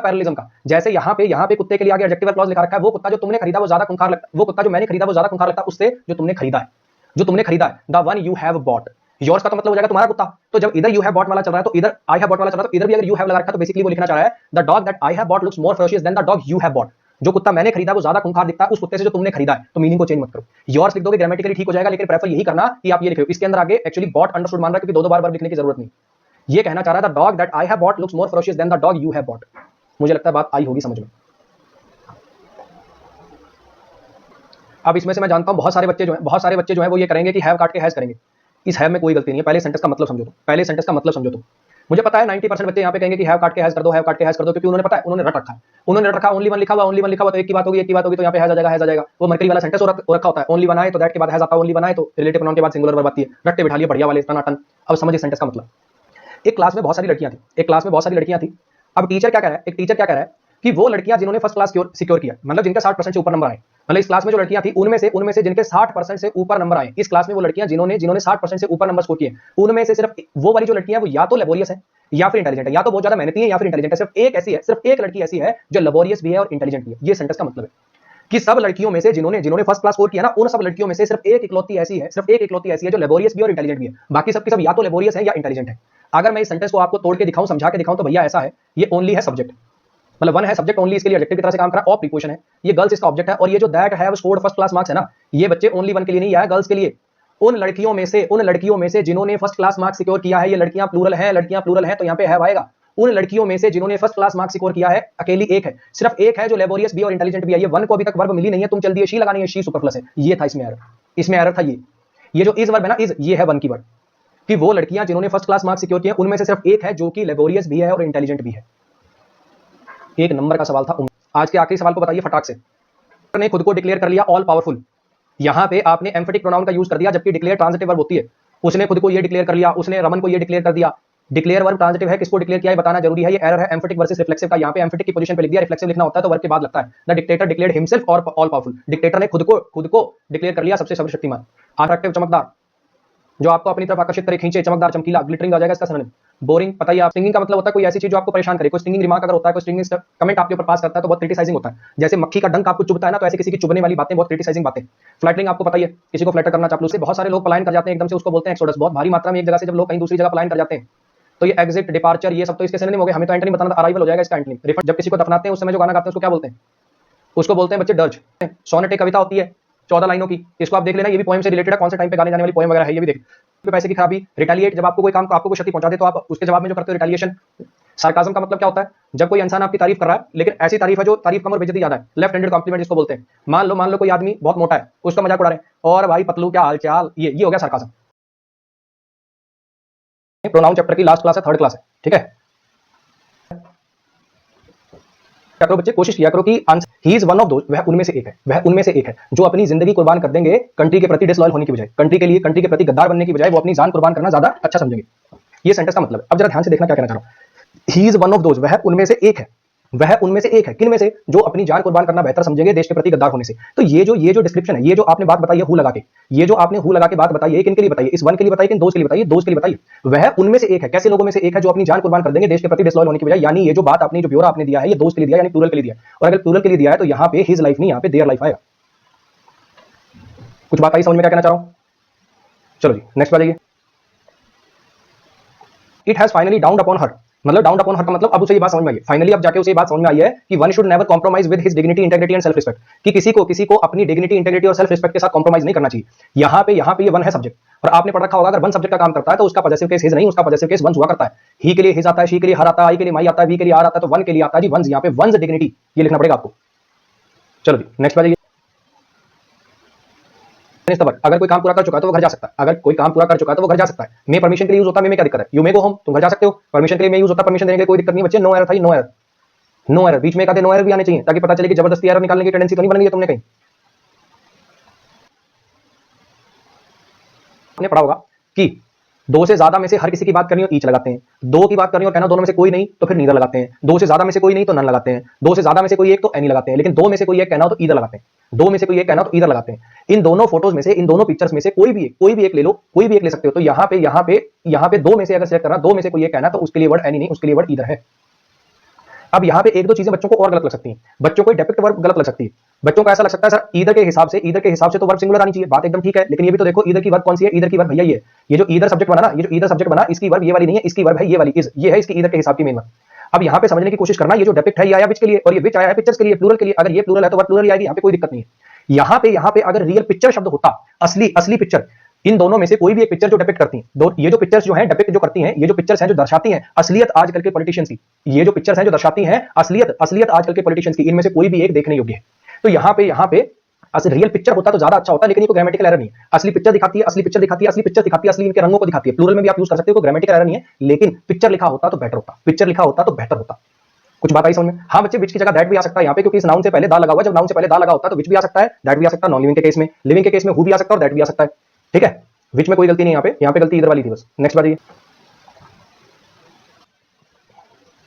पैरेललिज्म का। जैसे यहाँ पे कुत्ते के लिए आगे एडजेक्टिव क्लॉज लिखा रखा है, वो कुत्ता जो तुमने खरीदा वो ज्यादा खूंखार लगता है, वो कुत्ता जो मैंने खरीदा वो ज्यादा खूंखार लगता है उससे जो तुमने खरीदा है, the one you have bot. Yours का तो मतलब हो जाएगा तुम्हारा कुत्ता, तो जब इधर यू हैव बॉट वाला चल रहा है तो इधर आई हैव बॉट वाला चल रहा है, तो इधर भी अगर यू हैव लगा रखा है तो बेसिकली वो लिखना चाह रहा है the dog that I have bought looks more ferocious than the dog you have bought. जो कुत्ता मैंने खरीदा वो ज्यादा खूंखार दिखता है उस कुत्ते से जो तुमने खरीदा है। तो मीनिंग को चेंज मत करो, योर्स लिख दोगे ग्रामेटिकली ठीक हो जाएगा, लेकिन प्रेफर यही करना कि आप ये लिखो, इसके अंदर आगे एक्चुअली बॉट अंडरस्टूड मान रहा है क्योंकि दो बार लिखने की जरूरत नहीं। ये कहना चाह रहा था the dog that I have bought looks more ferocious than the dog you have bought. मुझे लगता है बात आई होगी समझ में। अब इसमें से मैं जानता हूं बहुत सारे बच्चे जो हैं वो ये करेंगे कि हैव काट के हैज करेंगे। इस हैव में कोई गलती नहीं है, पहले सेंटेंस का मतलब समझो तो मुझे पता है 90% बच्चे यहाँ पे कहेंगे कि हैव काट के हैज कर दो, क्योंकि उन्होंने पता है, उन्होंने रट रखा ओनली वन लिखा हुआ तो एक की बात होगी तो यहाँ पे हैज आ जाएगा। वो मरकरी वाला सेंटेंस रखा होता है, ओनली वन आए तो दैट के बाद हैज आता है, ओनली वन आए तो रिलेटिव प्रोनाउन के बाद सिंगुलर वर्ब आती है, रट्टे बिठा लिए बढ़िया वाले टनाटन। अब समझिए सेंटेंस का मतलब। एक क्लास में बहुत सारी लड़कियां थी। अब टीचर क्या कह रहा है कि वो लड़कियां जिन्होंने फर्स्ट क्लास सिक्योर किया, मतलब जिनके 60% से ऊपर नंबर आए, मतलब इस क्लास में जो लड़कियां थी उनमें से जिनके 60% से ऊपर नंबर आए, इस क्लास में वो लड़कियां जिन्होंने 60% से ऊपर नंबर स्कोर किए, उनमें से सिर्फ वो वाली जो लड़कियां वो या तो लेबोरियस है या फिर इंटेलिजेंट है, या तो बहुत ज्यादा मेहनती है या फिर इंटेलिजेंट है। सिर्फ एक लड़की ऐसी है जो लेबोरियस भी है और इंटेलिजेंट भी है। ये सेंटेंस का मतलब है कि सब लड़कियों में से जिन्होंने फर्स्ट क्लास स्कोर किया ना, उन सब लड़कियों में से सिर्फ एक इकलौती ऐसी है जो लेबोरियस भी और इंटेलिजेंट भी है, बाकी सबकी सब या तो लेबोरियस है या इंटेलिजेंट है। अगर मैं इस सेंटेंस को आपको तोड़ के दिखाऊं, समझा के दिखाऊं तो भैया ऐसा है, ये ओनली है सब्जेक्ट, मतलब वन है सब्जेक्ट ओनली, इसके लिए एडजेक्टिव की तरह से काम कर रहा है, और प्रीपोजिशन है, ये गर्ल्स इसका ऑब्जेक्ट है, और ये जो that have scored first class marks है ना, ये बच्चे ओनली वन के लिए नहीं आया, गर्ल्स के लिए। उन लड़कियों में से जिन्होंने फर्स्ट क्लास मार्क्स सिक्योर किया है, ये लड़कियां प्लूरल हैं तो यहाँ पे हैव आएगा। उन लड़कियों में से जिन्होंने फर्स्ट क्लास मार्क्स सिक्योर किया है, अकेली एक है, सिर्फ एक है जो लेबोरियस भी और इंटेलिजेंट भी है। ये वन को अभी तक वर्ब मिली नहीं है, तुम जल्दी शी लगानी है, शी सुपरफ्लस है। ये था इसमें एरर था। ये जो इज वर्ब है ना, इज, ये है वन की वर्ब, कि वो लड़कियां जिन्होंने फर्स्ट क्लास मार्क्स सिक्योर किए उनमें से सिर्फ एक है जो कि लेबोरियस भी है और इंटेलिजेंट भी है। एक नंबर का सवाल था। आज के आखिरी सवाल को बताइए फटाक से। ने खुद को डिक्लेयर कर लिया ऑल पावरफुल, यहां पे आपने एम्फेटिक प्रोनाउन का यूज कर दिया, जबकि डिक्लेयर ट्रांजिटिव वर्ब होती है। उसने खुद को ये डिक्लेयर कर लिया, उसने रमन को ये डिक्लेयर कर दिया, डिक्लेयर वर्ब ट्रांजिटिव है, किसको डिक्लेयर किया है बताना जरूरी है, ये एरर है एम्फेटिक वर्सेस रिफ्लेक्सिव का। यहाँ पे एम्फेटिक की पोजीशन पे लिख दिया, रिफ्लेक्सिव लिखना होता है तो वर्ब के बाद लगता है। द डिक्टेटर डिक्लेयर्ड हिमसेल्फ और ऑल पावरफुल, डिक्टेटर ने खुद को डिक्लेयर कर लिया सबसे सर्वशक्तिमान। अट्रैक्टिव चमकदार, जो आपको अपनी तरफ आकर्षित करे, खींचे, चमकदार, चमकीला, ग्लिटरिंग आ जाएगा इसका सिनोनिम। बोरिंग पता ही आप, स्टिंगिंग का मतलब होता है कोई ऐसी चीज जो आपको परेशान करे, कोई स्टिंगिंग रिमार्क अगर होता है, कोई स्टिंगिंग कमेंट आपके ऊपर पास करता है तो बहुत क्रिटिसाइजिंग होता है। जैसे मक्खी का डंक आपको चुभता है ना, तो ऐसे किसी की चुभने वाली बातें बहुत क्रिटिसाइजिंग बातें। फ्लैटरिंग आपको पता ही है, किसी को फ्लैटर करना, चापलूसी, बहुत सारे लोग पलायन कर जाते हैं एकदम से, उसको बोलते हैं एक्सोडस। बहुत भारी मात्रा में एक जगह से जब लोग कहीं दूसरी जगह पलायन कर जाते हैं तो ये एग्जिट, डिपार्चर, ये सब तो इसके सिनोनिम हो गए। हमें तो एंटनी बताना था, अराइवल हो जाएगा इसका एंटनी। रिफंड, जब किसी को दफनाते हैं उस समय जो गाना गाते हैं उसको क्या बोलते हैं? उसको बोलते हैं बच्चे डर्ज। सोनेट एक कविता होती है 14 लाइनों की, इसको आप देख लेना, ये भी पोएम से रिलेटेड है, कौन से टाइम पे गाने जाने वाली पोएम वगैरह है ये भी देख। पैसे की खराबी, रिटेलिएट, जब आपको कोई काम, आपको कोई क्षति पहुंचा दे तो आप उसके जवाब में जो करते हो रिटेलिएशन। सार्काज्म का मतलब क्या होता है? जब कोई इंसान आपकी तारीफ कर रहा है लेकिन ऐसी तारीफ है जो तारीफ कम और बेइज्जती ज्यादा है। लेफ्ट हैंडेड कॉम्प्लीमेंट जिसको बोलते हैं। मान लो कोई आदमी बहुत मोटा है, उसका मजाक उड़ा रहे हैं, और भाई पतलू क्या हाल चाल, ये हो गया सार्काज्म। प्रोनाउन चैप्टर की लास्ट क्लास है, 3rd क्लास है, ठीक है। क्या करो बच्चे, कोशिश किया करो कि he is one of those, वह उनमें से एक है, वह उनमें से एक है जो अपनी जिंदगी कुर्बान कर देंगे कंट्री के प्रति डिसलॉयल होने की बजाय, कंट्री के लिए, कंट्री के प्रति गद्दार बनने की बजाय वो अपनी जान कुर्बान करना ज्यादा अच्छा समझेंगे। ये सेंटेंस का मतलब है। अब जरा ध्यान से देखना क्या कहना चाह रहा हूं। He is one of those, वह उनमें से एक है, वह उनमें से एक है, किन में से? जो अपनी जान कुर्बान करना बेहतर समझेंगे देश के प्रति गद्दार होने से। तो ये जो डिस्क्रिप्शन है, ये जो आपने बात बताई है हु लगा के, ये जो आपने हु लगा के बात बताई है, किन के लिए बताइए? इस वन के लिए बताइए, किन दोस्त के लिए बताइए? दोस्त के लिए बताइए। वह उनमें से एक है, कैसे लोगों में से एक है जो अपनी जान कुर्बान कर देंगे देश के प्रति डिसलॉयल होने की बजाय। यानी ये जो बात आपने, जो ब्यौरा आपने दिया है, ये दोस्त के लिए दिया, यानी प्लूरल के लिए दिया है। और अगर प्लूरल के लिए दिया है तो यहाँ पे हिज लाइफ नहीं, यहाँ पे देयर लाइफ आएगा। कुछ बात आई समझ में क्या कहना चाह रहा हूं? चलो जी नेक्स्ट बात। It has finally downed upon her, मतलब डाउन अपॉन हर का मतलब अब उसे ये बात समझ में आई है, फाइनली अब जाके उसे ये बात समझ में आई है कि one should never compromise with his dignity, integrity and self respect, कि किसी को अपनी डिग्निटी, इंटेग्रिटी और सेल्फ रिस्पेक्ट के साथ कॉम्प्रोमाइज नहीं करना चाहिए। यहाँ पे ये वन है सब्जेक्ट, और आपने पढ़ रखा होगा अगर वन सब्जेक्ट का काम करता है तो उसका पॉजेसिव केस हिज नहीं, उसका पॉजेसिव केस वंस हुआ करता है। ही के लिए हिज आता है, शी के लिए हर आता है, आई के लिए माई आता है, वी के लिए आर आता है, तो वन के लिए आता है जी वंस। यहाँ पे वंस डिग्निटी ये लिखना पड़ेगा आपको। चलो जी नेक्स्ट बात। अगर कोई काम पूरा कर चुका है तो वो घर जा सकता है, अगर कोई काम पूरा कर चुका है तो वो घर जा सकता है। मे परमिशन के लिए यूज होता है, में क्या दिक्कत है? यू मे गो होम, तुम घर जा सकते हो, परमिशन के लिए मैं यूज होता है, परमिशन देने के कोई दिक्कत नहीं बच्चे। नो एरर था, नो एरर, नो एरर, बीच में एक आधे नो एरर भी आने चाहिए ताकि पता चले कि जबरदस्ती एरर निकालने की टेंडेंसी तो नहीं बन गई है तुमने कहीं। आपने पढ़ा होगा कि दो से ज्यादा में से हर किसी की बात करनी हो ईच लगाते हैं, दो की बात करनी हो कहना दोनों में से कोई नहीं तो फिर नीदर लगाते हैं, दो से ज्यादा में से कोई नहीं तो नन लगाते हैं, दो से ज्यादा में से कोई एक तो एनी लगाते हैं, लेकिन दो में से कोई एक कहना हो तो ईदर लगाते हैं, दो में से कोई एक कहना हो तो ईदर लगाते हैं। इन दोनों फोटोज में से, इन दोनों पिक्चर्स में से कोई भी एक ले लो, कोई भी एक ले सकते हो। तो यहाँ पे दो में से अगर सेलेक्ट करना, दो में से कोई एक कहना तो उसके लिए वर्ड एनी नहीं, उसके लिए वर्ड ईदर है। अब यहाँ पे एक दो चीजें बच्चों को और गलत लग सकती हैं, बच्चों को डेपिक्ट वर्ब गलत लग सकती है। बच्चों को ऐसा लग सकता है सर ईदर के हिसाब से तो वर्ब सिंगुलर आनी चाहिए, बात एकदम ठीक है, लेकिन ये भी तो देखो ईदर की वर्ब कौन सी है? ईदर की वर्ब भैया ये जो ईदर सब्जेक्ट बना ना, ये जो ईदर सब्जेक्ट बना, इसकी वर्ब ये वाली नहीं है, इसकी वर्ब है ये वाली, इज, ये है इसकी ईदर के हिसाब की मेन वर्ब। अब यहाँ पे समझने की कोशिश करना, ये जो डेपिक्ट है ये आया विच के लिए और ये विच आया है पिक्चर्स के लिए, प्लूरल के लिए। अगर ये प्लूरल है तो वर्ब प्लूरल ही आएगी, यहाँ पे कोई दिक्कत नहीं है। यहाँ पे अगर रियल पिक्चर शब्द होता, असली पिक्चर, इन दोनों में से कोई भी एक पिक्चर जो डिपिक्ट करती है, ये जो पिक्चर्स जो हैं डिपिक्ट जो करती हैं, ये जो पिक्चर्स हैं जो दर्शाती हैं असलियत आजकल के पॉलिटिशियंस की, ये जो पिक्चर्स हैं जो दर्शाती हैं असलियत आजकल के पॉलिटिशियंस की, इनमें से कोई भी एक देखने योग्य है। तो यहाँ पे रियल पिक्चर होता तो ज्यादा अच्छा होता, लेकिन ये कोई ग्रामेटिकल एरर नहीं है। असली पिक्चर दिखाती है, असली इनके रंगों को दिखाती है, प्लूरल में भी आप यूज कर सकते हो, कोई ग्रामेटिकल एरर नहीं है, लेकिन पिक्चर लिखा होता तो बेटर होता, कुछ बात आई समझ में? हाँ बच्चे, विच की जगह दैट भी आ सकता है यहाँ पे, क्योंकि इस नाउन से पहले दा लगा हुआ है, जब नाउन से पहले दा लगा होता है तो विच भी आ सकता है, दैट भी आ सकता है। नॉन लिविंग के केस में, लिविंग के केस में हु भी आ सकता है और दैट भी आ सकता है, ठीक है। विच में कोई गलती नहीं, यहाँ पे गलती इधर वाली थी बस। नेक्स्ट बात,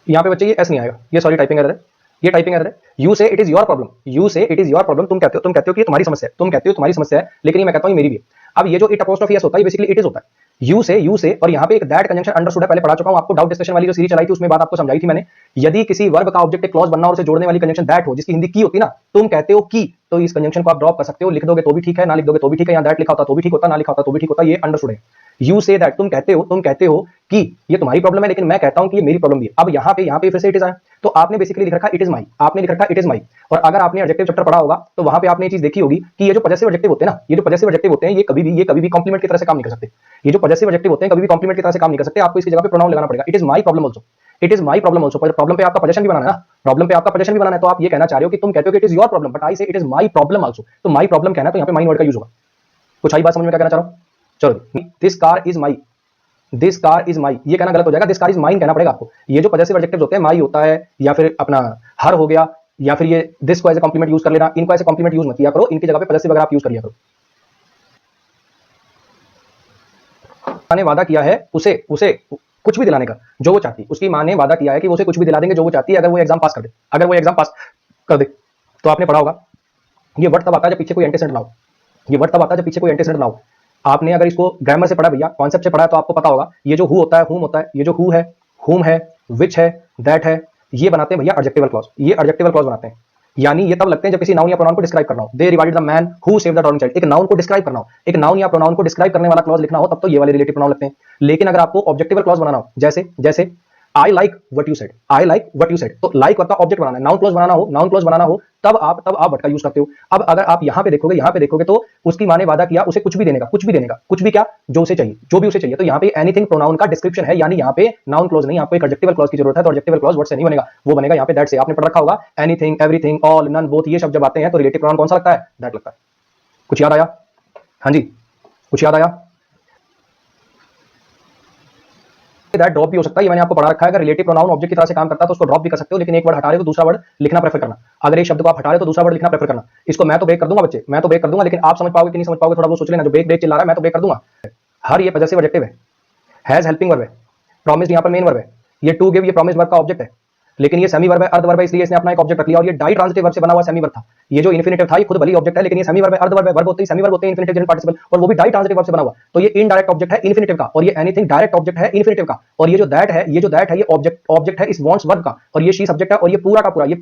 यहाँ पे बच्चे ये एस नहीं आएगा, ये सॉरी टाइपिंग एरर है, ये टाइपिंग एरर है। यू से इट इज योर प्रॉब्लम, तुम कहते हो कि ये तुम्हारी समस्या है, लेकिन ये मैं कहता हूँ ये मेरी भी है। अब ये जो इट अपोस्ट्रोफी एस होता है, बेसिकली इट इज होता है यू से, और यहाँ पे एक दैट कंजंक्शन अंडरस्टूड है, पहले पढ़ा चुका हूं आपको, डाउट डिस्कशन वाली जो सीरीज चलाई थी उसमें बात आपको समझाई थी मैंने। यदि किसी वर्ब का ऑब्जेक्ट क्लॉज बनना और उसे जोड़ने वाली कंजंक्शन दैट हो, जिसकी हिंदी की होती ना, तुम कहते हो की, तो इस कंजंक्शन को आप ड्रॉप कर सकते हो, लिख दोगे तो भी ठीक है, ना लिख दोगे तो भी ठीक है, यहाँ दैट लिखा होता तो भी ठीक होता, ना लिखा होता तो भी ठीक होता, ये अंडरस्टूड है। यू से दैट, तुम कहते हो कि ये तुम्हारी प्रॉब्लम है, लेकिन मैं कहता हूं कि ये मेरी प्रॉब्लम भी है। अब यहाँ पे फिर से इट इज आया, तो आपने बेसिकली लिख रखा इट इज माई, और अगर आपने एडजेक्टिव चैप्टर पढ़ा होगा तो वहां पे आपने ये चीज देखी होगी कि ये जो पॉजेसिव एडजेक्टिव होते हैं ना, ये कभी भी कॉम्प्लीमेंट की तरह से काम नहीं कर सकते। ये जो पॉजेसिव एडजेक्टिव होते हैं कभी भी कॉम्प्लीमेंट की तरह से काम नहीं कर सकते, आपको इसकी जगह पे प्रोनाउन लगाना पड़ेगा। It is my problem also, problem पे आपका पोजीशन भी बनाना है, तो आप ये कहना चाह रहे हो कि तुम कहते हो कि it is your problem, but I say it is my problem also, तो माई प्रॉब्लम कहना है तो यहाँ पे माई वर्ड का यूज होगा। कुछ आई बात समझ में क्या कहना चाह रहा हूँ? चलो, दिस कार इज माई, ये कहना गलत हो जाएगा, दिस कार इज माइन कहना पड़ेगा आपको। ये जो पॉजेसिव एडजेक्टिव्स होते हैं, माई होता है या फिर अपना हर हो गया, या फिर ये दिस को एज ए कॉम्प्लीमेंट यूज कर लेना, इनको एज ए कॉम्प्लीमेंट यूज मत किया करो, इनकी जगह पे पॉजेसिव अगर आप यूज कर लिया करो। ने वादा किया है उसे कुछ भी दिलाने का जो वो चाहती। उसकी माँ ने वादा किया है कि वो उसे कुछ भी दिला देंगे जो वो चाहती है, अगर वो एग्जाम पास कर दे। अगर वो एग्जाम पास कर दे तो आपने पढ़ा होगा, ये वर्ड तब आता है जब पीछे कोई एंटीसेडेंट ना हो। ये वर्ड तब आता है जब पीछे कोई एंटीसेडेंट ना हो। आपने अगर इसको ग्रामर से पढ़ा भैया, कॉन्सेप्ट से पढ़ा है, तो आपको पता होगा ये जो हु होता है, हुम होता है, ये जो हु है, हुम है, विच है, दैट है, ये बनाते हैं भैया एडजेक्टिवल क्लॉज। ये एडजेक्टिवल क्लॉज बनाते हैं, यानी ये तब लगते हैं जब किसी नाउन या प्रोनाउन को डिस्क्राइब करना हो। They rewarded the man who saved the drowning child. एक नाउन को डिस्क्राइब करना हो, एक नाउन या प्रोनाउन को डिस्क्राइब करने वाला क्लॉज लिखना हो, तब तो ये वाले रिलेटिव प्रोनाउन लगते हैं। लेकिन अगर आपको ऑब्जेक्टिवल क्लॉज बनाना हो, जैसे जैसे I like what you said, I like what you said, तो लाइक का ऑब्जेक्ट बनाना है, नाउन क्लॉज बनाना हो, नाउन क्लॉज बनाना हो, तब आप व्हाट का यूज करते हो। अब अगर आप यहां पे देखोगे तो उसकी मां ने वादा किया उसे कुछ भी देने का, कुछ भी देने का, कुछ भी क्या, जो उसे चाहिए, जो भी उसे चाहिए। तो यहाँ पे एनीथिंग प्रोनाउन का डिस्क्रिप्शन है, यानी यहाँ पे नाउन क्लॉज नहीं, आपको एक एडजेक्टिवल क्लॉज की जरूरत है। तो एडजेक्टिवल क्लॉज वर्ड से नहीं बनेगा, वो बनेगा यहाँ पे दैट से। आपने पढ़ रखा होगा anything, everything, all, none, both, ये शब्द जब आते हैं तो रिलेटिव प्रोनाउन कौन सा लगता है? दैट लगता है। कुछ याद आया? हाँ जी, कुछ याद आया? दैट ड्रॉप भी हो सकता है, ये मैंने आपको पढ़ा रखा है। अगर रिलेटिव प्रोनाउन ऑब्जेक्ट की तरह से काम करता है तो उसको ड्रॉप भी कर सकते हो, लेकिन एक वर्ड हटा रहे हो तो दूसरा वर्ड लिखना प्रेफर करना। अगर एक शब्द को आप हटा रहे हो तो दूसरा वर्ड लिखना प्रेफर करना। इसको मैं तो ब्रेक कर दूंगा बच्चे, मैं तो ब्रेक कर दूंगा, लेकिन आप समझ पाओगे कि नहीं समझ पाओगे थोड़ा वो सोच लेना। जो ब्रेक ब्रेक चिल्ला रहा है मैं तो ब्रेक कर दूंगा। हर ये पॉजेसिव एडजेक्टिव है, हैज हेल्पिंग वर्ब है, प्रॉमिस्ड यहाँ पर मेन वर्ब है, ये टू गिव ये प्रॉमिस्ड वर्ब का ऑब्जेक्ट है, लेकिन ये सेमी वर्ब है, अर्ध वर्ब है, इसलिए इसने अपना एक ऑब्जेक्ट रख लिया। और ये डाई ट्रांजिटिव वर्ब से बना हुआ सेमी वर्ब था। ये जो इन्फिनिटिव था ये खुद भली ऑब्जेक्ट है, लेकिन ये सेमी वर्ब है, अर्ध वर्ब है, वर्ब होते ही सेमी वर्ब होते हैं, इन्फिनिटिव जेनेटिव पार्टिसिपल, और वो भी डाई ट्रांजिटिव वर्ब से बना हुआ। तो ये इनडायरेक्ट ऑब्जेक्ट है इन्फिनिटिव का, और ये एनीथिंग डायरेक्ट ऑब्जेक्ट है इन्फिनिटिव का। और ये जो दैट है, ये ऑब्जेक्ट है इस वांट्स वर्ब का, और ये शी सब्जेक्ट है, और ये पूरा का पूरा ये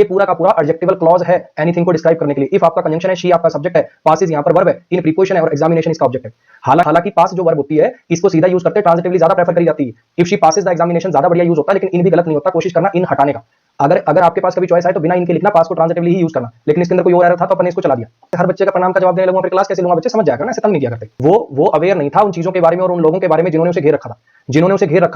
पूरा का पूरा एडजेक्टिवल क्लॉज है एनीथिंग को डिस्क्राइब करने के लिए। इफ आपका कंजंक्शन है, शी आपका सब्जेक्ट है, पासिस यहाँ पर वर्ब है, इन प्रीपोजिशन है, और एग्जामिनेशन इसका ऑब्जेक्ट है। हालांकि पास जो वर्ब होती है इसको सीधा यूज करते हैं, ट्रांजिटिवली ज्यादा प्रेफर करी जाती है। If she passes the examination ज्यादा बढ़िया यूज होता है, लेकिन इन भी गलत नहीं होता। कोशिश करना इन हटाने का। अगर आपके पास कभी चॉइस है तो बिना इनके लिखना, पास को ट्रांजिटिवली ही यूज करना, लेकिन इसके अंदर कोई और एरर था तो अपन इसको चला दिया। हर बच्चे का प्रणाम का जवाब देने लगूंगा, फिर क्लास कैसे लूंगा? बच्चे समझ जाएगा ना, ऐसे तंग नहीं किया करते। वो अवेयर नहीं था उन चीजों के बारे में और उन लोगों के बारे में जिन्होंने उसे घेर रखा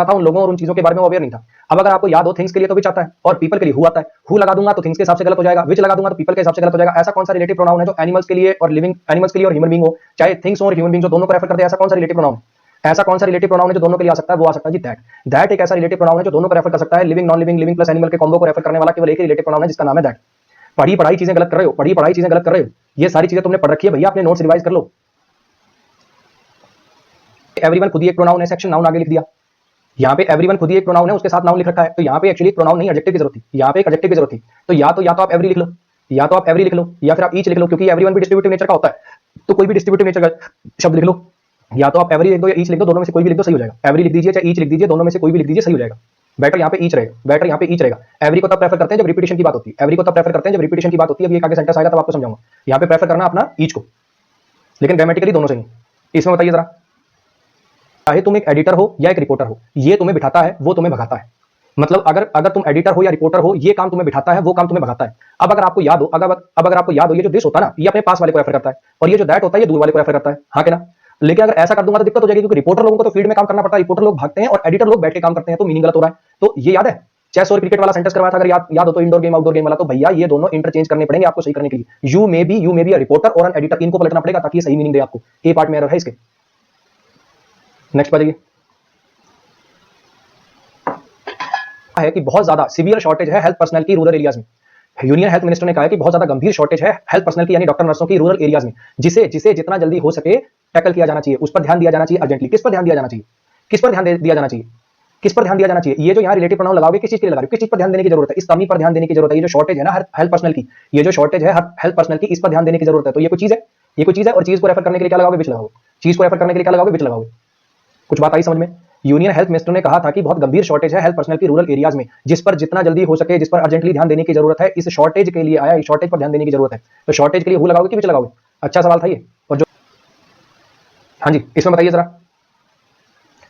था, उन लोगों और उन चीजों के बारे में वो अवेयर नहीं था। अब अगर आपको याद हो, थिंग्स के लिए तो विच आता है और पीपल के लिए हु आता है। हु लगा दूंगा तो थिंग्स के हिसाब से गलत हो जाएगा, विच लगा दूंगा तो पीपल के हिसाब से गलत हो जाएगा। ऐसा कौन सा रिलेटिव प्रोनाउन है जो एनिमल्स के लिए और लिविंग एनिमल्स के लिए और ह्यूमन बीइंग हो, चाहे थिंग्स हो और ह्यूमन बीइंग जो दोनों को रेफर करते हैं, ऐसा कौन सा रिलेटिव प्रोनाउन है? ऐसा कौन सा रिलेटिव प्रोनाउन है जो दोनों के लिए आ सकता है? वो आ सकता है जी दैट। दैट एक ऐसा रिलेटिव प्रोनाउन है जो दोनों को रेफर कर सकता है, living, non living, living plus animal के कॉम्बो को रेफर करने वाला केवल एक ही रिलेटिव प्रोनाउन है, जिसका नाम है दैट। पढ़ाई चीजें गलत कर रहे हो, ये सारी चीजें तुमने पढ़ रखी है भैया, अपने नोट्स रिवाइज कर लो। एवरीवन खुद ही एक प्रोनाउन है, सेक्शन नाउन आगे लिख दिया। यहाँ पे एवरीवन खुद ही एक प्रोनाउन है, उसके साथ नाउन लिख रखा है, तो यहाँ पे एक्चुअली प्रोनाउन नहीं एडजेक्टिव की जरूरत थी, यहाँ पे एक एडजेक्टिव की जरूरत थी। तो या तो आप एवरी लिख लो, या फिर आप ईच लिख लो, क्योंकि एवरीवन भी डिस्ट्रीब्यूटिव नेचर का होता है, तो कोई भी डिस्ट्रीब्यूटिव नेचर का शब्द लिख लो। या तो आप एवरी लिख दो या ईच लिख दो, दोनों में से कोई भी लिख दो, सही हो जाएगा। एवरी लिख दीजिए चाहे ईच लिख दीजिए, दोनों में से कोई भी लिख दीजिए, सही हो जाएगा। बेटर यहाँ पे ईच रहेगा, एवरी को तब प्रेफर करते हैं जब रिपीटिशन की बात होती है, अब ये आगे सेंटेंस आएगा तब आपको समझाऊंगा। यहाँ पे प्रेफर करना अपना ईच को, लेकिन ग्रामेटिकली दोनों सही। इसमें बताइए जरा, चाहे तुम एक एडिटर हो या एक रिपोर्टर हो, ये तुम्हें बिठाता है, वो तुम्हें भगाता है। मतलब अगर तुम एडिटर हो या रिपोर्टर हो, ये काम तुम्हें बिठाता है, वो काम तुम्हें भगाता है। अब अगर आपको याद हो, ये जो दिस होता है ना, ये अपने पास वाले को रेफर करता है, और ये जो दैट होता है ये दूर वाले को रेफर करता है, हाँ के ना? लेकिन अगर ऐसा कर दूंगा तो दिक्कत हो जाएगी, क्योंकि रिपोर्टर लोगों को तो फील्ड में काम करना पड़ता है, रिपोर्टर लोग भागते हैं और एडिटर लोग बैठ के काम करते हैं, तो मीनिंग गलत हो रहा है। तो ये याद है चेस और क्रिकेट वाला सेंटेंस करवाया था, अगर याद हो तो, इंडोर गेम आउटडोर गेम वाला, तो भैया ये दोनों इंटरचेंज करने पड़ेंगे आपको सही करने के लिए। You may be a reporter और एन एडिटर, इनको पलटना पड़ेगा ताकि ये सही मीनिंग दे आपको। ए पार्ट में एरर है इसके। नेक्स्ट पर जाइए, है कि बहुत ज्यादा सीवियर शॉर्टेज है हेल्थ पर्सनल की रूरल एरियाज में। यूनियन हेल्थ मिनिस्टर ने कहा है कि बहुत ज्यादा गंभीर शॉर्टेज है हेल्थ पर्सनल की, यानी डॉक्टर नर्सों की रूरल एरियाज में, जिसे जितना जल्दी हो सके टैकल किया जाना चाहिए, उस पर ध्यान दिया जाना चाहिए अर्जेंटली। किस पर ध्यान दिया जाना चाहिए? ये जो यहाँ रिलेटिव प्रोनाउन लगाओगे, किस चीज के लिए लगा रहे हो, किस चीज पर ध्यान देने की जरूरत है? इस कमी पर ध्यान देने की जरूरत है। ये जो शॉर्टेज है ना हेल्थ पर्सनल की, इस पर ध्यान देने की जरूरत है। तो ये कोई चीज है, और चीज को रेफर करने के लिए क्या लगाओगे? विच लगाओगे। कुछ बात आई समझ में? यूनियन हेल्थ मिनिस्टर ने कहा था कि बहुत गंभीर शॉर्टेज है हेल्थ पर्सनल की रूरल एरियाज में, जिस पर जितना जल्दी हो सके, जिस पर अर्जेंटली ध्यान देने की जरूरत है। इस शॉर्टेज के लिए आया, इस शॉर्टेज पर ध्यान देने की जरूरत है। तो शॉर्टेज के लिए हु लगाओगे कि विच लगाओगे? अच्छा सवाल था ये। और जो हाँ जी, इसमें बताइए जरा,